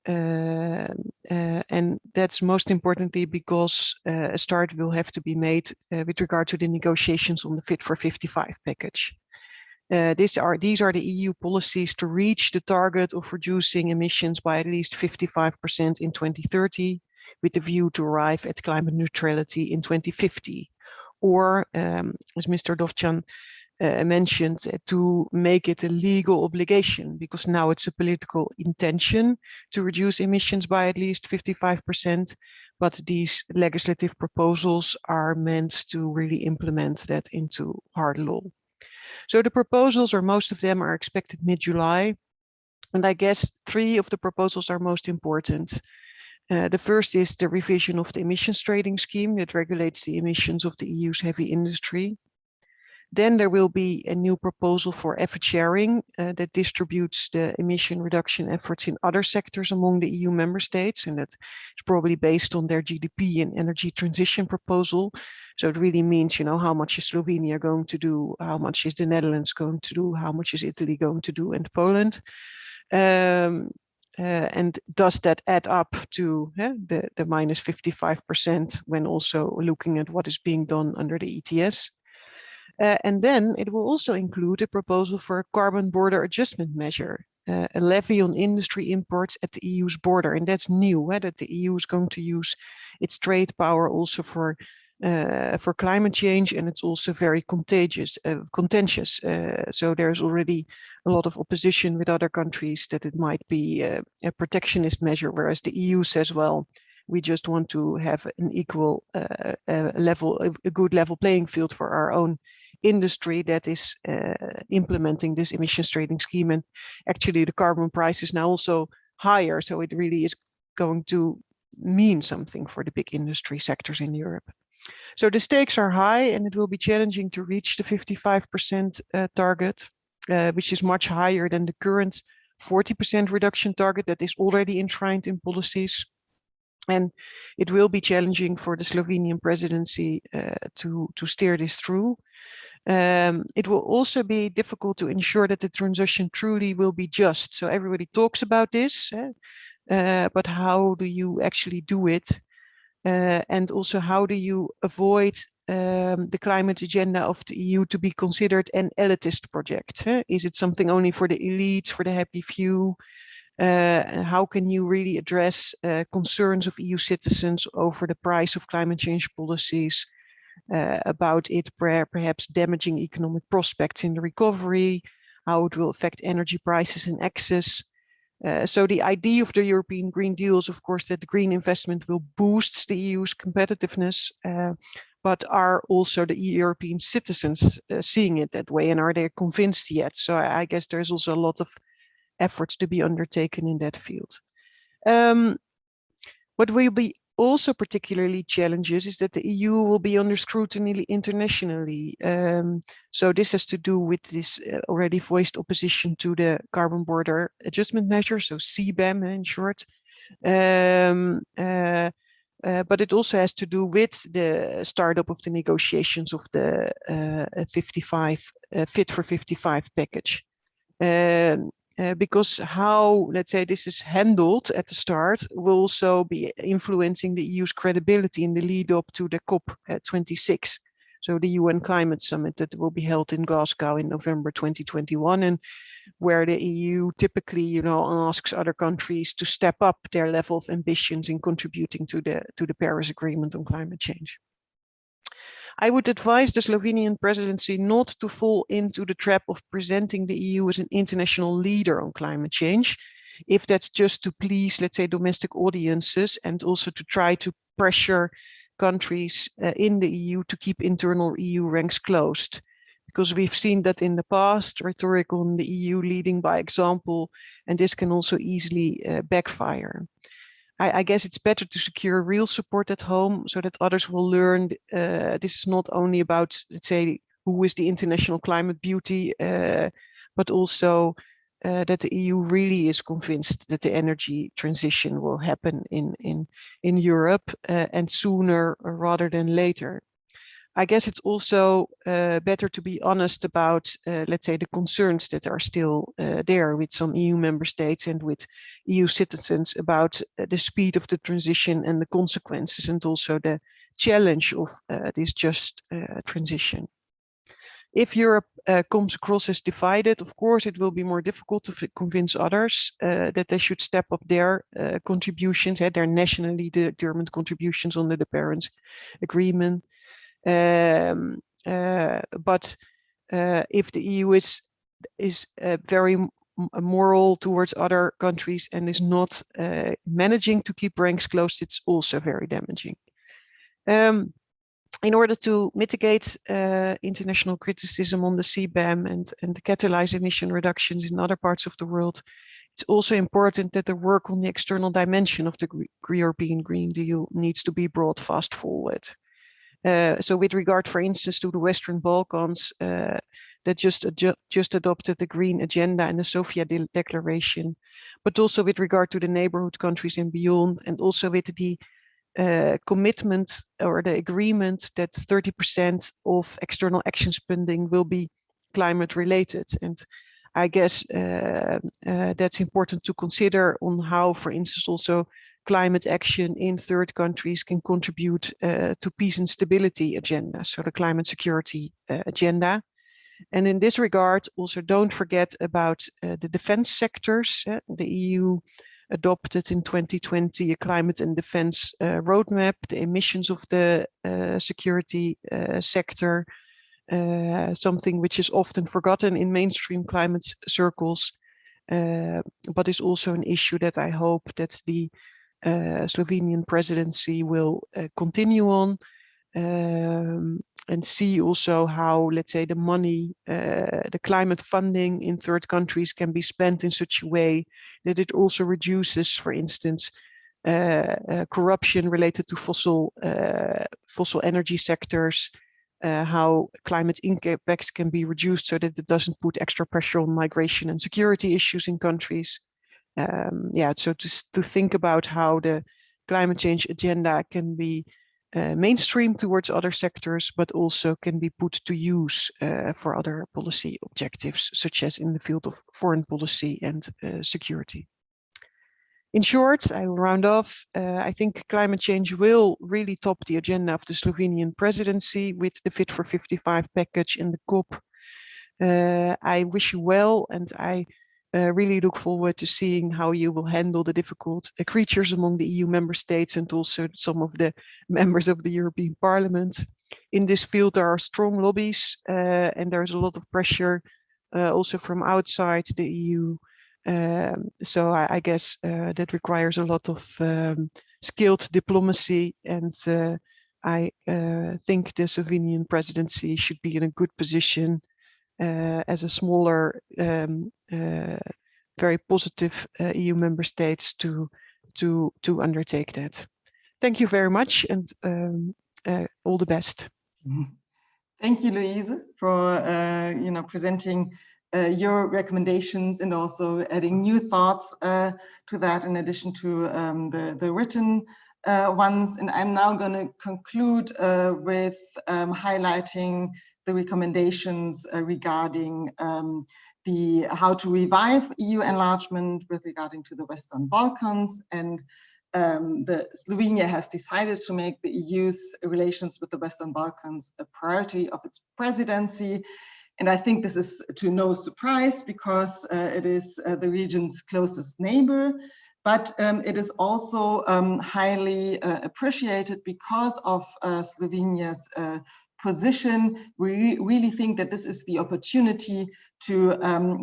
Speaker 4: And that's most importantly because a start will have to be made with regard to the negotiations on the Fit for 55 package. These are the EU policies to reach the target of reducing emissions by at least 55% in 2030, with the view to arrive at climate neutrality in 2050. Or, as Mr. Dovžan mentioned, to make it a legal obligation, because now it's a political intention to reduce emissions by at least 55%, but these legislative proposals are meant to really implement that into hard law. So the proposals, or most of them, are expected mid-July, and I guess 3 of the proposals are most important. The first is the revision of the emissions trading scheme that regulates the emissions of the EU's heavy industry. Then there will be a new proposal for effort sharing that distributes the emission reduction efforts in other sectors among the EU member states, and that is probably based on their GDP and energy transition proposal. So it really means, you know, how much is Slovenia going to do, how much is the Netherlands going to do, how much is Italy going to do, and Poland. And does that add up to the minus 55% when also looking at what is being done under the ETS? And then it will also include a proposal for a carbon border adjustment measure, a levy on industry imports at the EU's border. And that's new, that the EU is going to use its trade power also for climate change, and it's also very contentious. So there's already a lot of opposition with other countries that it might be a protectionist measure, whereas the EU says, well, we just want to have an equal level, a good level playing field for our own industry that is implementing this emissions trading scheme. And actually the carbon price is now also higher, so it really is going to mean something for the big industry sectors in Europe. So the stakes are high, and it will be challenging to reach the 55% target, which is much higher than the current 40% reduction target that is already enshrined in policies. And it will be challenging for the Slovenian presidency to steer this through. It will also be difficult to ensure that the transition truly will be just. So everybody talks about this, but how do you actually do it? And also, how do you avoid the climate agenda of the EU to be considered an elitist project? Is it something only for the elites, for the happy few? How can you really address concerns of EU citizens over the price of climate change policies, about it perhaps damaging economic prospects in the recovery, how it will affect energy prices and access? So the idea of the European Green Deal is, of course, that the green investment will boost the EU's competitiveness, but are also the European citizens seeing it that way, and are they convinced yet? So I guess there's also a lot of efforts to be undertaken in that field. What will be also particularly challenges is that the EU will be under scrutiny internationally. So this has to do with this already voiced opposition to the carbon border adjustment measure, so CBAM in short. But it also has to do with the startup of the negotiations of the Fit for 55 package. Because how, let's say, this is handled at the start will also be influencing the EU's credibility in the lead up to the COP26. So the UN Climate Summit that will be held in Glasgow in November 2021, and where the EU typically, asks other countries to step up their level of ambitions in contributing to the Paris Agreement on climate change. I would advise the Slovenian presidency not to fall into the trap of presenting the EU as an international leader on climate change, if that's just to please, let's say, domestic audiences, and also to try to pressure countries in the EU to keep internal EU ranks closed. Because we've seen that in the past, rhetoric on the EU leading by example, and this can also easily backfire. I guess it's better to secure real support at home so that others will learn this is not only about, let's say, who is the international climate beauty, but also that the EU really is convinced that the energy transition will happen in Europe, and sooner rather than later. I guess it's also better to be honest about, let's say, the concerns that are still there with some EU member states and with EU citizens about the speed of the transition and the consequences, and also the challenge of this just transition. If Europe comes across as divided, of course, it will be more difficult to convince others that they should step up their contributions, their nationally determined contributions under the Paris Agreement. But if the EU is very moral towards other countries and is not managing to keep ranks closed, it's also very damaging. In order to mitigate international criticism on the CBAM and the catalyze emission reductions in other parts of the world, it's also important that the work on the external dimension of the European Green Deal needs to be brought fast forward. So with regard, for instance, to the Western Balkans that just adopted the Green Agenda and the Sofia Declaration, but also with regard to the neighborhood countries and beyond, and also with the commitment or the agreement that 30% of external action spending will be climate related. And I guess that's important to consider on how, for instance, also climate action in third countries can contribute to peace and stability agenda, so the climate security agenda. And in this regard, also don't forget about the defense sectors. The EU adopted in 2020 a climate and defense roadmap, the emissions of the security sector, something which is often forgotten in mainstream climate circles, but is also an issue that I hope that the Slovenian presidency will continue on, and see also how, let's say, the money, the climate funding in third countries can be spent in such a way that it also reduces, for instance, corruption related to fossil energy sectors, how climate impacts can be reduced so that it doesn't put extra pressure on migration and security issues in countries. So just to think about how the climate change agenda can be mainstream towards other sectors, but also can be put to use for other policy objectives, such as in the field of foreign policy and security. In short, I will round off. I think climate change will really top the agenda of the Slovenian presidency with the Fit for 55 package in the COP. I wish you well, and I really look forward to seeing how you will handle the difficult creatures among the EU member states and also some of the members of the European Parliament. In this field, there are strong lobbies and there's a lot of pressure also from outside the EU. So I guess that requires a lot of skilled diplomacy, and I think the Slovenian presidency should be in a good position as a smaller, very positive EU member states to undertake that. Thank you very much, and all the best.
Speaker 3: Thank you, Louise, for presenting your recommendations and also adding new thoughts to that, in addition to the written ones. And I'm now going to conclude with highlighting the recommendations regarding how to revive EU enlargement with regarding to the Western Balkans. And Slovenia has decided to make the EU's relations with the Western Balkans a priority of its presidency. And I think this is to no surprise, because it is the region's closest neighbor, but it is also highly appreciated because of Slovenia's position. We really think that this is the opportunity to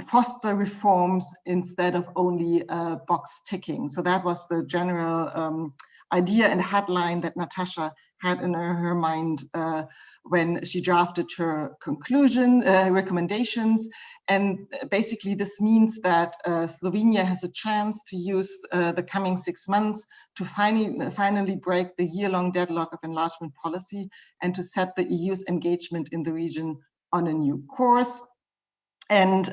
Speaker 3: foster reforms instead of only box ticking. So that was the general idea and headline that Natasha had in her mind when she drafted her recommendations. And basically this means that Slovenia has a chance to use the coming 6 months to finally break the year-long deadlock of enlargement policy and to set the EU's engagement in the region on a new course. And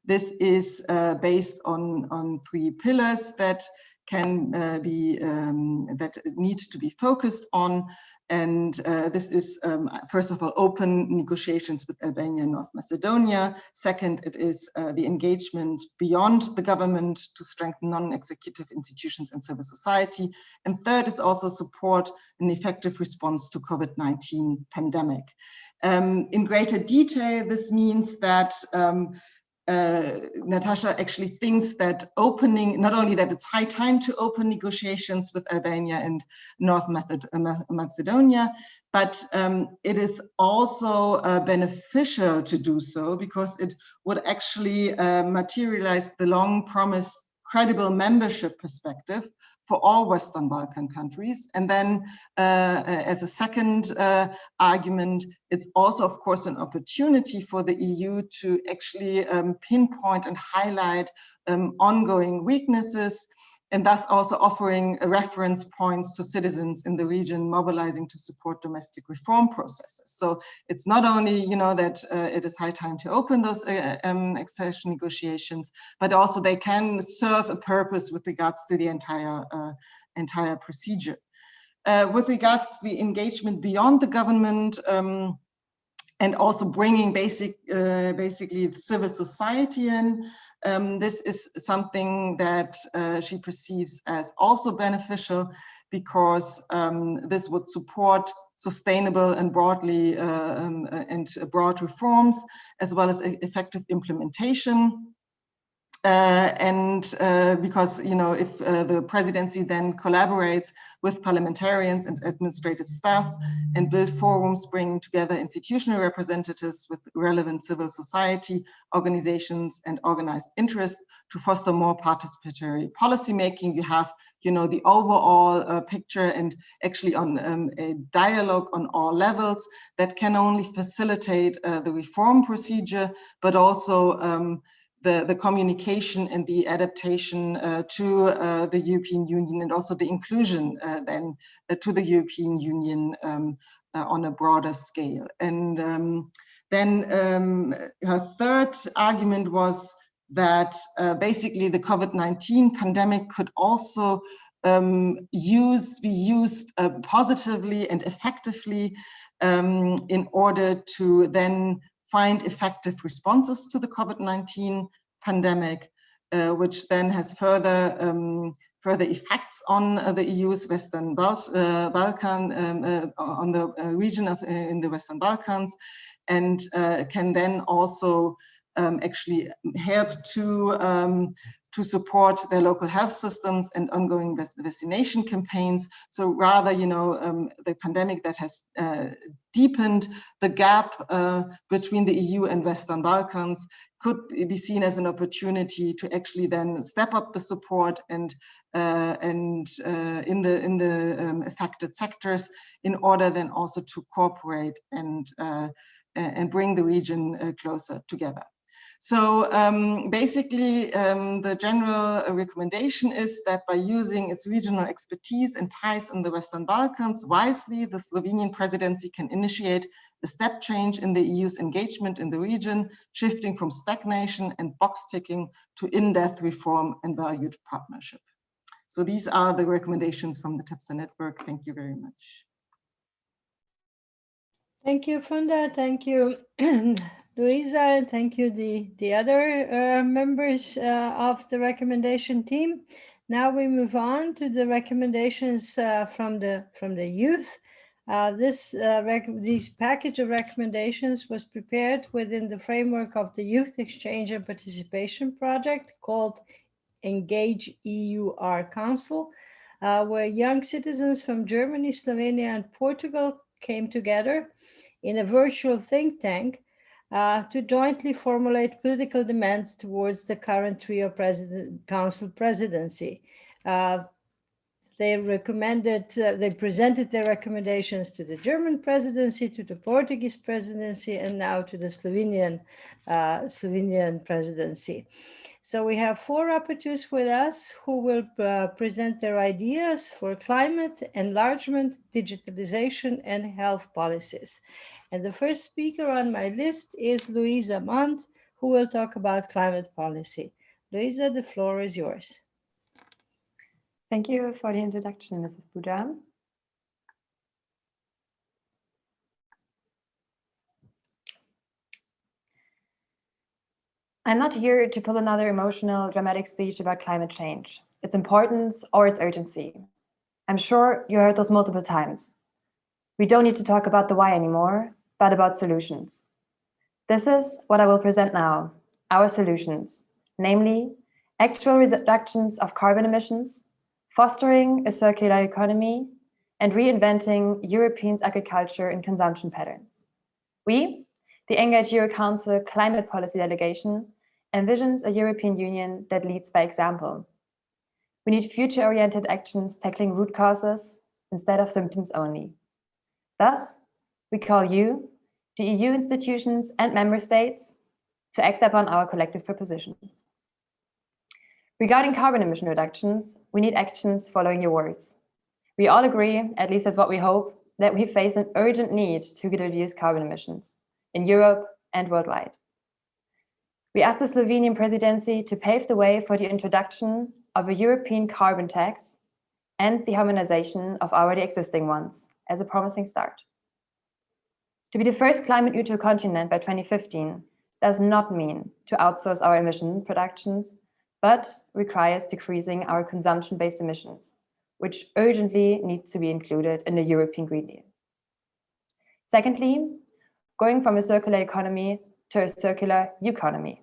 Speaker 3: this is based on 3 pillars that can that needs to be focused on. And this is, first of all, open negotiations with Albania and North Macedonia. Second, it is the engagement beyond the government to strengthen non-executive institutions and civil society. And third, it's also support an effective response to COVID-19 pandemic. In greater detail, this means that Natasha actually thinks that opening, not only that it's high time to open negotiations with Albania and North Macedonia, but it is also beneficial to do so, because it would actually materialize the long promised credible membership perspective for all Western Balkan countries. And then as a second argument, it's also, of course, an opportunity for the EU to actually pinpoint and highlight ongoing weaknesses, and thus also offering reference points to citizens in the region mobilizing to support domestic reform processes. So it's not only, that it is high time to open those accession negotiations, but also they can serve a purpose with regards to the entire procedure. With regards to the engagement beyond the government, and also bringing basically civil society in. This is something that she perceives as also beneficial, because this would support sustainable and broad reforms, as well as effective implementation. Because, if the presidency then collaborates with parliamentarians and administrative staff and build forums bringing together institutional representatives with relevant civil society organizations and organized interest to foster more participatory policymaking, you have, the overall picture, and actually on a dialogue on all levels that can only facilitate the reform procedure, but also the communication and the adaptation to the European Union, and also the inclusion then to the European Union on a broader scale. And then her third argument was that basically the COVID-19 pandemic could also be used positively and effectively in order to then find effective responses to the COVID-19 pandemic, which then has further further effects on the EU's Western Balkan, on the region of in the Western Balkans, and can then also actually help to support their local health systems and ongoing vaccination campaigns. So rather, the pandemic that has deepened the gap between the EU and Western Balkans could be seen as an opportunity to actually then step up the support and in the affected sectors, in order then also to cooperate and bring the region closer together. So basically, the general recommendation is that by using its regional expertise and ties in the Western Balkans wisely, the Slovenian presidency can initiate a step change in the EU's engagement in the region, shifting from stagnation and box ticking to in-depth reform and valued partnership. So these are the recommendations from the TEPSA network. Thank you very much.
Speaker 1: Thank you, Funda. Thank you, Luisa, and thank you, the other members of the recommendation team. Now we move on to the recommendations from the youth. This package of recommendations was prepared within the framework of the Youth Exchange and Participation Project called Engage EUR Council, where young citizens from Germany, Slovenia, and Portugal came together in a virtual think tank to jointly formulate political demands towards the current trio Council presidency. They presented their recommendations to the German presidency, to the Portuguese presidency, and now to the Slovenian presidency. So we have 4 rapporteurs with us who will present their ideas for climate, enlargement, digitalization, and health policies. And the first speaker on my list is Luisa Mont, who will talk about climate policy. Luisa, the floor is yours.
Speaker 5: Thank you for the introduction, Mrs. Buda. I'm not here to pull another emotional, dramatic speech about climate change, its importance or its urgency. I'm sure you heard those multiple times. We don't need to talk about the why anymore, but about solutions. This is what I will present now, our solutions, namely actual reductions of carbon emissions, fostering a circular economy, and reinventing Europeans' agriculture and consumption patterns. We, the Engage EUR Council Climate Policy Delegation, envisions a European Union that leads by example. We need future-oriented actions tackling root causes instead of symptoms only. Thus, we call you, the EU institutions and member states, to act upon our collective propositions. Regarding carbon emission reductions, we need actions following your words. We all agree, at least that's what we hope, that we face an urgent need to reduce carbon emissions in Europe and worldwide. We ask the Slovenian presidency to pave the way for the introduction of a European carbon tax and the harmonization of already existing ones as a promising start. To be the first climate neutral continent by 2015 does not mean to outsource our emission productions, but requires decreasing our consumption-based emissions, which urgently need to be included in the European Green Deal. Secondly, going from a circular economy to a circular economy.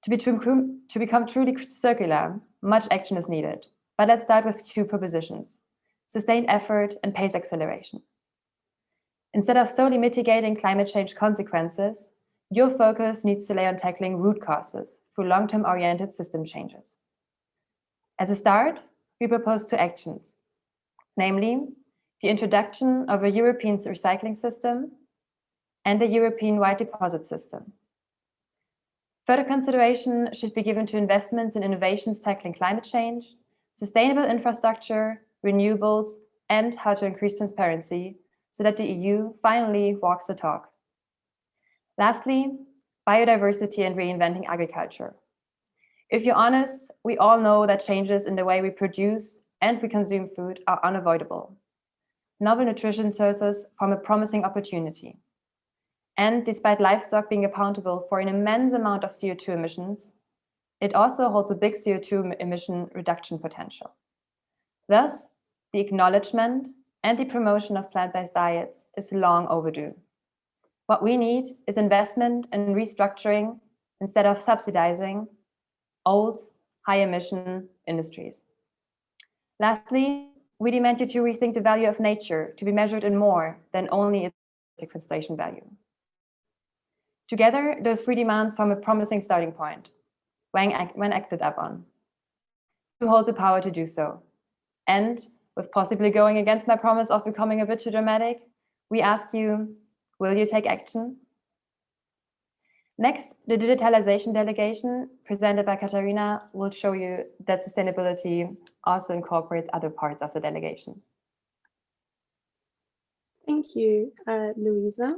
Speaker 5: To become truly circular, much action is needed, but let's start with 2 propositions: sustained effort and pace acceleration. Instead of solely mitigating climate change consequences, your focus needs to lay on tackling root causes through long-term oriented system changes. As a start, we propose 2 actions, namely the introduction of a European recycling system and a European-wide deposit system. Further consideration should be given to investments in innovations tackling climate change, sustainable infrastructure, renewables, and how to increase transparency so that the EU finally walks the talk. Lastly, biodiversity and reinventing agriculture. If you're honest, we all know that changes in the way we produce and we consume food are unavoidable. Novel nutrition sources form a promising opportunity. And despite livestock being accountable for an immense amount of CO2 emissions, It also holds a big CO2 emission reduction potential. Thus, the acknowledgement and the promotion of plant-based diets is long overdue. What we need is investment and restructuring instead of subsidizing old, high-emission industries. Lastly, we demand you to rethink the value of nature to be measured in more than only its sequestration value. Together, those three demands form a promising starting point when acted upon. You hold the power to do so. And with possibly going against my promise of becoming a bit too dramatic, we ask you, will you take action? Next, the Digitalization Delegation, presented by Katarina, will show you that sustainability also incorporates other parts of the delegation.
Speaker 6: Thank you, Louisa.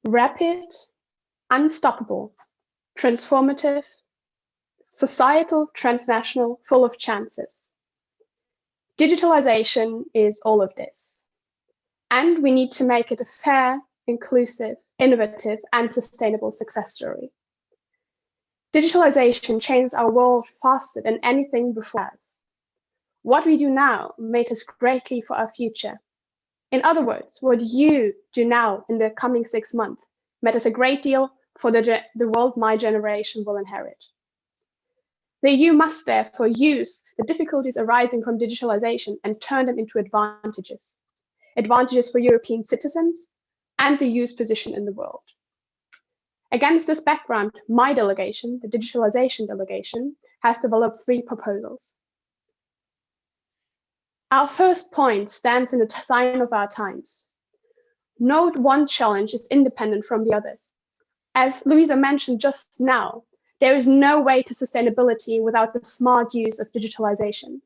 Speaker 6: Rapid, unstoppable, transformative, societal, transnational, full of chances. Digitalization is all of this. And we need to make it a fair, inclusive, innovative, and sustainable success story. Digitalization changes our world faster than anything before us. What we do now matters greatly for our future. In other words, what you do now in the coming 6 months matters a great deal for the world my generation will inherit. The EU must therefore use the difficulties arising from digitalization and turn them into advantages. Advantages for European citizens and the EU's position in the world. Against this background, my delegation, the Digitalization Delegation, has developed 3 proposals. Our first point stands in the sign of our times. No one challenge is independent from the others. As Louisa mentioned just now, there is no way to sustainability without the smart use of digitalization.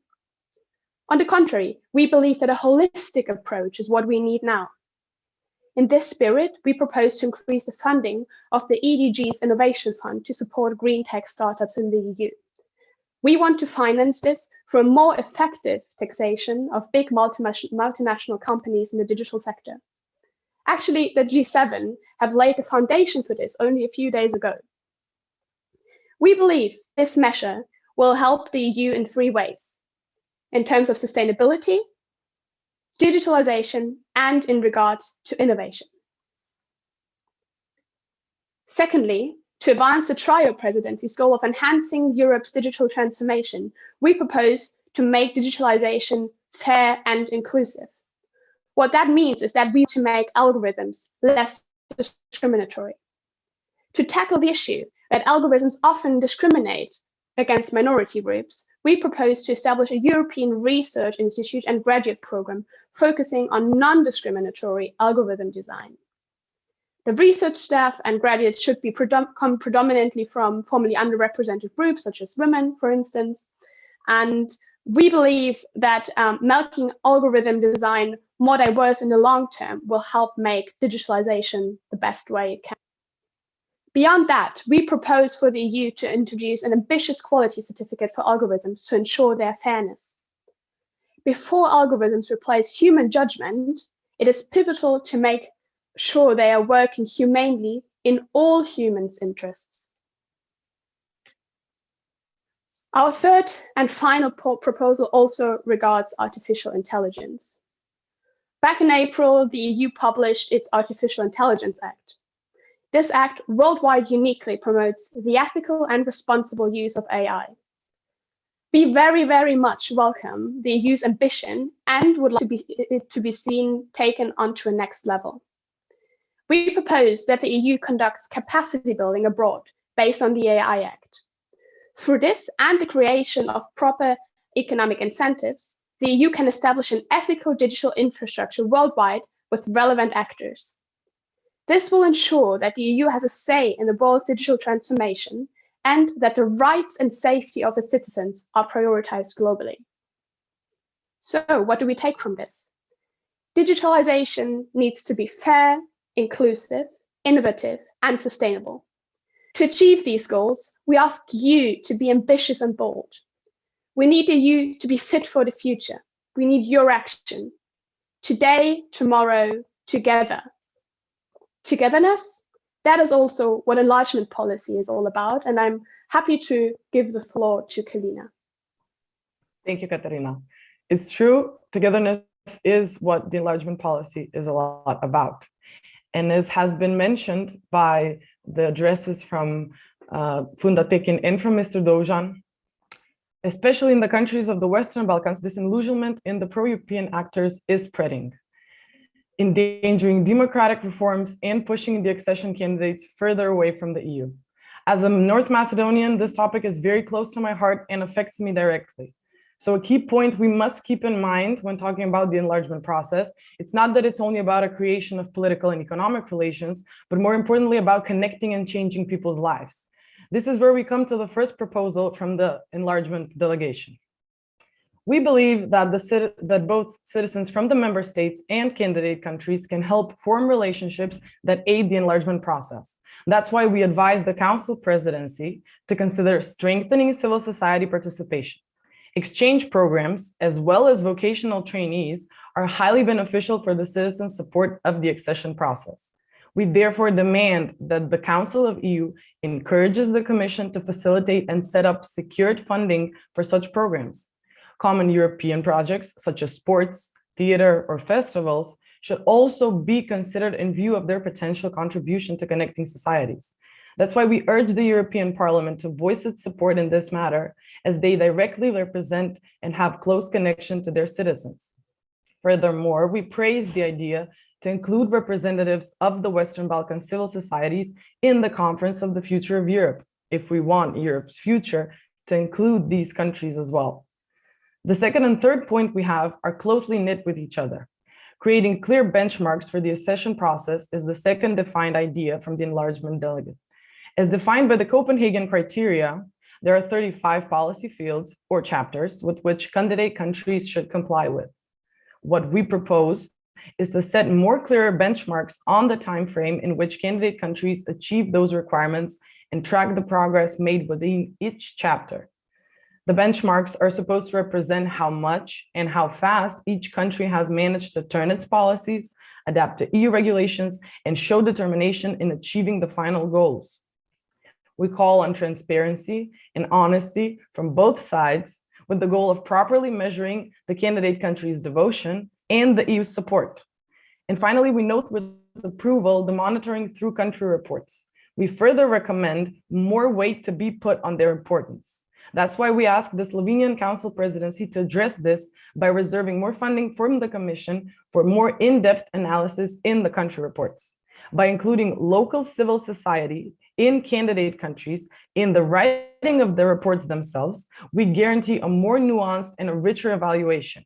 Speaker 6: On the contrary, we believe that a holistic approach is what we need now. In this spirit, we propose to increase the funding of the EDG's Innovation Fund to support green tech startups in the EU. We want to finance this for a more effective taxation of big multinational companies in the digital sector. Actually, the G7 have laid the foundation for this only a few days ago. We believe this measure will help the EU in 3 ways, in terms of sustainability, digitalization, and in regard to innovation. Secondly, to advance the trio presidency's goal of enhancing Europe's digital transformation, we propose to make digitalization fair and inclusive. What that means is that we need to make algorithms less discriminatory. To tackle the issue that algorithms often discriminate against minority groups, we propose to establish a European Research Institute and graduate program focusing on non-discriminatory algorithm design. The research staff and graduates should be come predominantly from formerly underrepresented groups, such as women, for instance. And we believe that making algorithm design more diverse in the long term will help make digitalization the best way it can. Beyond that, we propose for the EU to introduce an ambitious quality certificate for algorithms to ensure their fairness. Before algorithms replace human judgment, it is pivotal to make sure they are working humanely in all humans' interests. Our third and final proposal also regards artificial intelligence. Back in April, the EU published its Artificial Intelligence Act. This act worldwide uniquely promotes the ethical and responsible use of AI. We very, very much welcome the EU's ambition and would like it to be seen taken onto a next level. We propose that the EU conducts capacity building abroad based on the AI Act. Through this and the creation of proper economic incentives, the EU can establish an ethical digital infrastructure worldwide with relevant actors. This will ensure that the EU has a say in the world's digital transformation and that the rights and safety of its citizens are prioritized globally. So, what do we take from this? Digitalization needs to be fair, inclusive, innovative, and sustainable. To achieve these goals, we ask you to be ambitious and bold. We need the EU to be fit for the future. We need your action. Today, tomorrow, together. togetherness. That is also what enlargement policy is all about. And I'm happy to give the floor to Kalina.
Speaker 7: Thank you, Katarina. It's true, togetherness is what the enlargement policy is a lot about. And as has been mentioned by the addresses from Funda Tekin and from Mr. Dovžan, especially in the countries of the Western Balkans, disillusionment in the pro-European actors is spreading, endangering democratic reforms and pushing the accession candidates further away from the EU. As a North Macedonian, this topic is very close to my heart and affects me directly. So a key point we must keep in mind when talking about the enlargement process, it's not that it's only about a creation of political and economic relations, but more importantly about connecting and changing people's lives. This is where we come to the first proposal from the enlargement delegation. We believe that both citizens from the member states and candidate countries can help form relationships that aid the enlargement process. That's why we advise the Council Presidency to consider strengthening civil society participation. Exchange programs, as well as vocational trainees, are highly beneficial for the citizen support of the accession process. We therefore demand that the Council of EU encourages the Commission to facilitate and set up secured funding for such programs. Common European projects, such as sports, theater, or festivals, should also be considered in view of their potential contribution to connecting societies. That's why we urge the European Parliament to voice its support in this matter, as they directly represent and have close connection to their citizens. Furthermore, we praise the idea to include representatives of the Western Balkan civil societies in the Conference of the Future of Europe, if we want Europe's future to include these countries as well. The second and third point we have are closely knit with each other. Creating clear benchmarks for the accession process is the second defined idea from the enlargement delegate. As defined by the Copenhagen criteria, there are 35 policy fields or chapters with which candidate countries should comply with. What we propose is to set more clearer benchmarks on the time frame in which candidate countries achieve those requirements and track the progress made within each chapter. The benchmarks are supposed to represent how much and how fast each country has managed to turn its policies, adapt to EU regulations, and show determination in achieving the final goals. We call on transparency and honesty from both sides with the goal of properly measuring the candidate country's devotion and the EU's support. And finally, we note with approval the monitoring through country reports. We further recommend more weight to be put on their importance. That's why we ask the Slovenian Council Presidency to address this by reserving more funding from the Commission for more in-depth analysis in the country reports. By including local civil society in candidate countries in the writing of the reports themselves, we guarantee a more nuanced and a richer evaluation.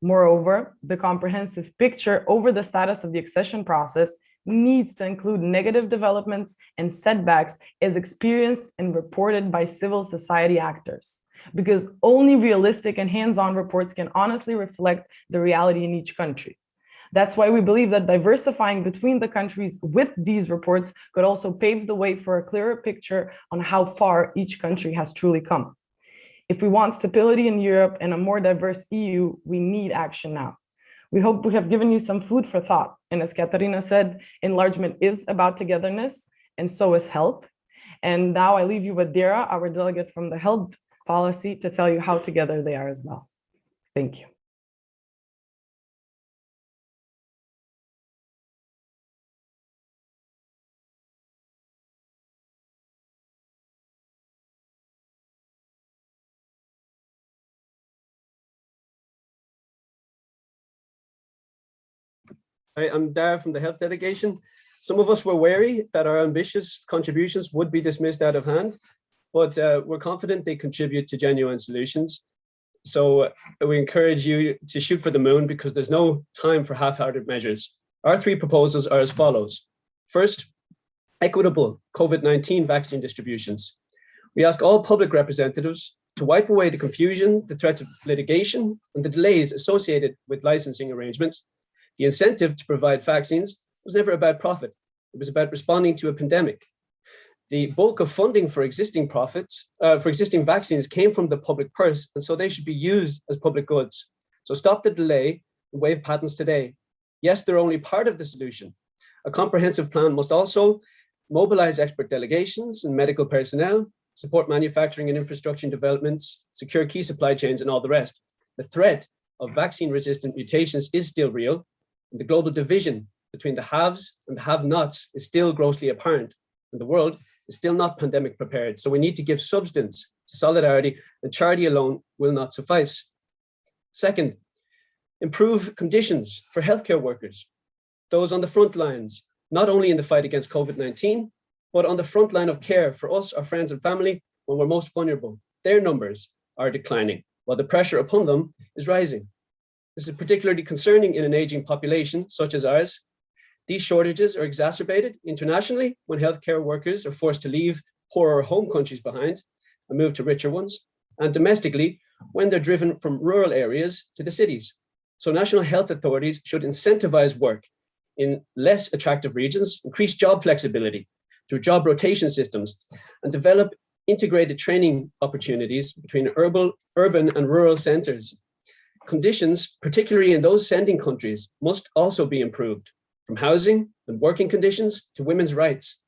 Speaker 7: Moreover, the comprehensive picture over the status of the accession process needs to include negative developments and setbacks as experienced and reported by civil society actors, because only realistic and hands-on reports can honestly reflect the reality in each country. That's why we believe that diversifying between the countries with these reports could also pave the way for a clearer picture on how far each country has truly come. If we want stability in Europe and a more diverse EU, we need action now. We hope we have given you some food for thought. And as Katarina said, enlargement is about togetherness, and so is health. And now I leave you with Dara, our delegate from the health policy, to tell you how together they are as well. Thank you.
Speaker 8: I'm Dara from the Health Delegation. Some of us were wary that our ambitious contributions would be dismissed out of hand, but we're confident they contribute to genuine solutions. So we encourage you to shoot for the moon because there's no time for half-hearted measures. Our three proposals are as follows. First, equitable COVID-19 vaccine distributions. We ask all public representatives to wipe away the confusion, the threats of litigation, and the delays associated with licensing arrangements. The incentive to provide vaccines was never about profit. It was about responding to a pandemic. The bulk of funding for existing vaccines came from the public purse, and so they should be used as public goods. So stop the delay and waive patents today. Yes, they're only part of the solution. A comprehensive plan must also mobilize expert delegations and medical personnel, support manufacturing and infrastructure developments, secure key supply chains, and all the rest. The threat of vaccine-resistant mutations is still real, and the global division between the haves and the have-nots is still grossly apparent, and the world is still not pandemic prepared. So we need to give substance to solidarity, and charity alone will not suffice. Second, improve conditions for healthcare workers, those on the front lines, not only in the fight against COVID-19, but on the front line of care for us, our friends and family, when we're most vulnerable. Their numbers are declining, while the pressure upon them is rising. This is particularly concerning in an aging population such as ours. These shortages are exacerbated internationally when healthcare workers are forced to leave poorer home countries behind and move to richer ones, and domestically when they're driven from rural areas to the cities. So national health authorities should incentivize work in less attractive regions, increase job flexibility through job rotation systems, and develop integrated training opportunities between urban and rural centers. Conditions, particularly in those sending countries, must also be improved, from housing and working conditions to women's rights.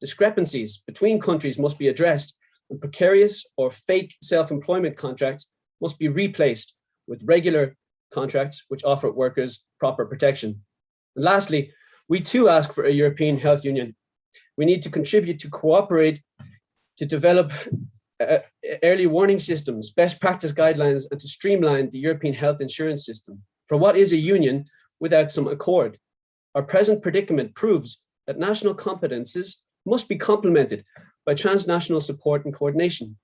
Speaker 8: Discrepancies between countries must be addressed, and precarious or fake self-employment contracts must be replaced with regular contracts which offer workers proper protection. And lastly, we too ask for a European health union. We need to contribute to cooperate to develop early warning systems, best practice guidelines, and to streamline the European health insurance system. For what is a union without some accord? Our present predicament proves that national competences must be complemented by transnational support and coordination.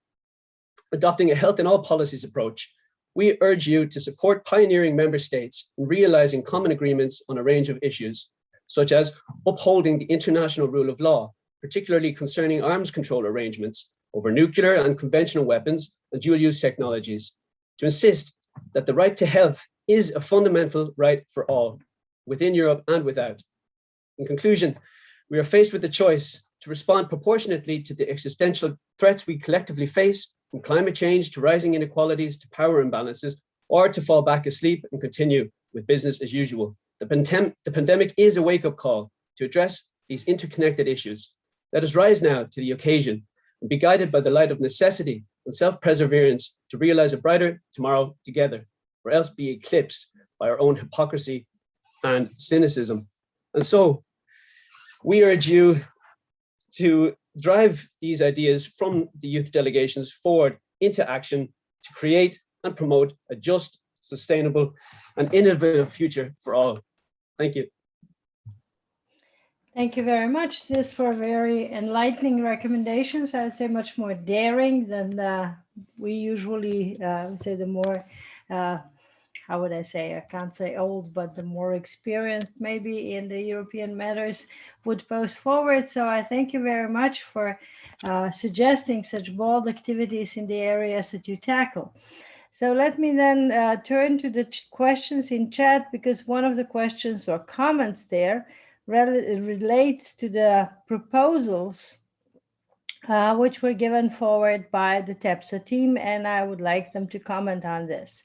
Speaker 8: Adopting a health in all policies approach, we urge you to support pioneering member states in realizing common agreements on a range of issues, such as upholding the international rule of law, particularly concerning arms control arrangements over nuclear and conventional weapons and dual-use technologies, to insist that the right to health is a fundamental right for all, within Europe and without. In conclusion, we are faced with the choice to respond proportionately to the existential threats we collectively face, from climate change to rising inequalities to power imbalances, or to fall back asleep and continue with business as usual. The pandemic is a wake-up call to address these interconnected issues. Let us rise now to the occasion and be guided by the light of necessity and self-perseverance to realize a brighter tomorrow together, or else be eclipsed by our own hypocrisy and cynicism. And so we urge you to drive these ideas from the youth delegations forward into action to create and promote a just, sustainable, and innovative future for all. Thank you.
Speaker 1: Thank you very much. These were very enlightening recommendations. I'd say much more daring than we usually say, the more, how would I say, I can't say old, but the more experienced maybe in the European matters would post forward. So I thank you very much for suggesting such bold activities in the areas that you tackle. So let me then turn to the questions in chat, because one of the questions or comments there relates to the proposals which were given forward by the TEPSA team, and I would like them to comment on this.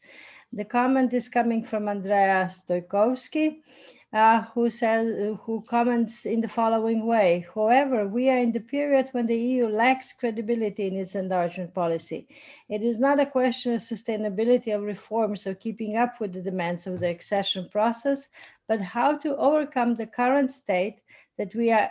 Speaker 1: The comment is coming from Andrea Stojkovski, who comments in the following way. However, we are in the period when the EU lacks credibility in its enlargement policy. It is not a question of sustainability of reforms or keeping up with the demands of the accession process, but how to overcome the current state that we are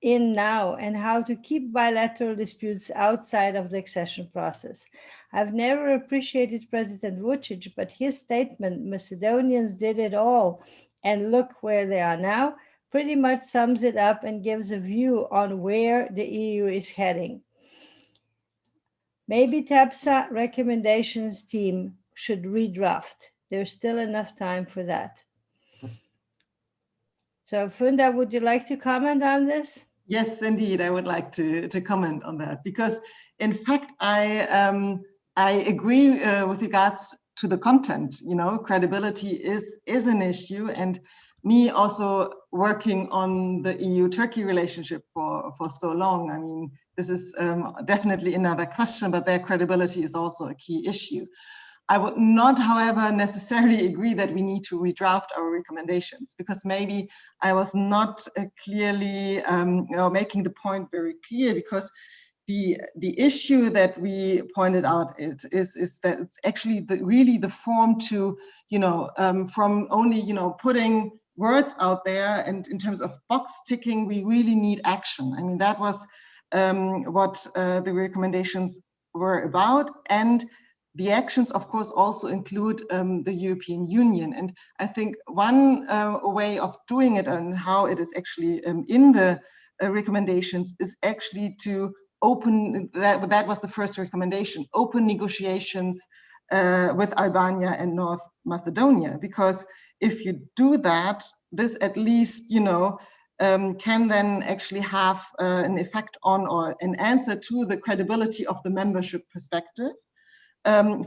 Speaker 1: in now and how to keep bilateral disputes outside of the accession process. I've never appreciated President Vučić, but his statement, Macedonians did it all and look where they are now, pretty much sums it up and gives a view on where the EU is heading. Maybe TEPSA Recommendations team should redraft. There's still enough time for that. So Funda, would you like to comment on this?
Speaker 3: Yes, indeed, I would like to comment on that, because in fact, I agree with regards to the content. You know, credibility is an issue, and me also working on the EU-Turkey relationship for so long. I mean, this is definitely another question, but their credibility is also a key issue. I would not, however, necessarily agree that we need to redraft our recommendations, because maybe I was not clearly making the point very clear, because the issue that we pointed out is that it's actually really the form to, from only, putting words out there, and in terms of box ticking, we really need action. I mean, that was what the recommendations were about. And the actions, of course, also include the European Union. And I think one way of doing it, and how it is actually in the recommendations, is actually to open, that was the first recommendation, open negotiations with Albania and North Macedonia. Because if you do that, this at least, can then actually have an effect on, or an answer to, the credibility of the membership perspective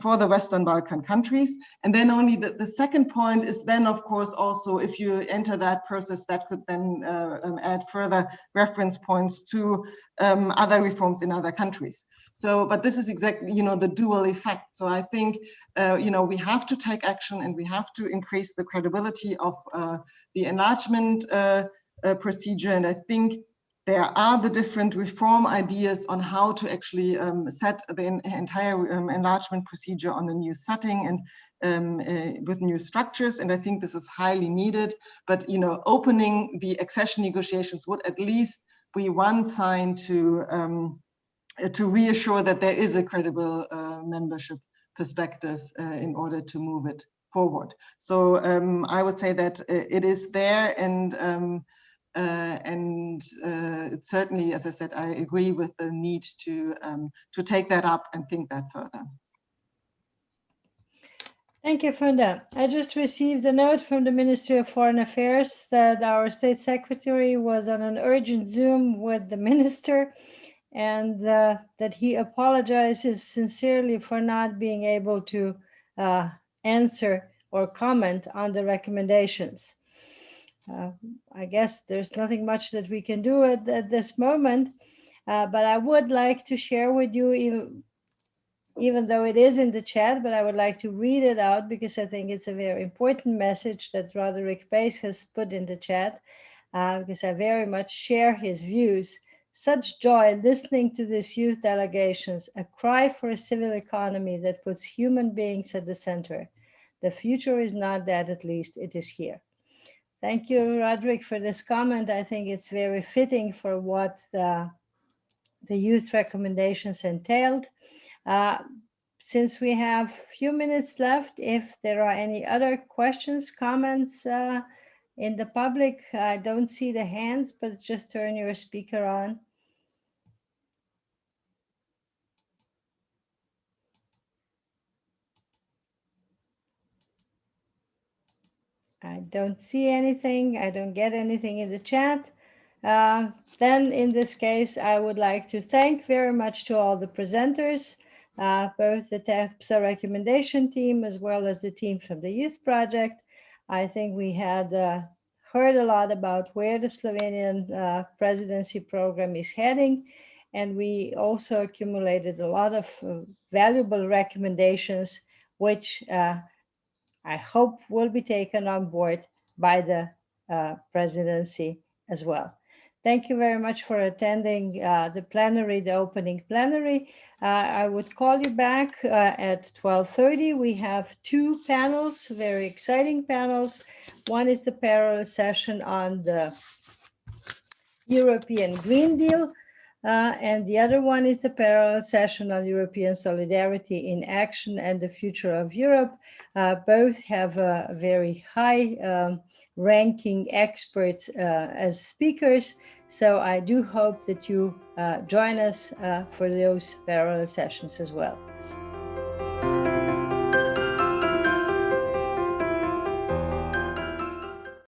Speaker 3: for the Western Balkan countries. And then only the second point is then, of course, also if you enter that process, that could then add further reference points to other reforms in other countries. So, but this is exactly, the dual effect. So I think, we have to take action, and we have to increase the credibility of the enlargement procedure. And I think there are the different reform ideas on how to actually set the entire enlargement procedure on a new setting and with new structures. And I think this is highly needed. But opening the accession negotiations would at least be one sign to reassure that there is a credible membership perspective in order to move it forward. So I would say that it is there, and it's certainly, as I said, I agree with the need to take that up and think that further.
Speaker 1: Thank you, Funda. I just received a note from the Ministry of Foreign Affairs that our State Secretary was on an urgent Zoom with the Minister, and that he apologizes sincerely for not being able to answer or comment on the recommendations. I guess there's nothing much that we can do at this moment, but I would like to share with you, even though it is in the chat, but I would like to read it out, because I think it's a very important message that Roderick Pace has put in the chat, because I very much share his views. Such joy listening to these youth delegations, a cry for a civil economy that puts human beings at the center. The future is not dead, at least it is here. Thank you, Roderick, for this comment. I think it's very fitting for what the youth recommendations entailed. Since we have a few minutes left, if there are any other questions, comments in the public, I don't see the hands, but just turn your speaker on. I don't see anything. I don't get anything in the chat. Then in this case, I would like to thank very much to all the presenters, both the TEPSA recommendation team as well as the team from the Youth Project. I think we had heard a lot about where the Slovenian presidency program is heading, and we also accumulated a lot of valuable recommendations, which I hope will be taken on board by the presidency as well. Thank you very much for attending the plenary, the opening plenary. I would call you back at 12:30. We have two panels, very exciting panels. One is the parallel session on the European Green Deal, and the other one is the parallel session on European Solidarity in Action and the Future of Europe. Both have a very high ranking experts as speakers. So I do hope that you join us for those parallel sessions as well.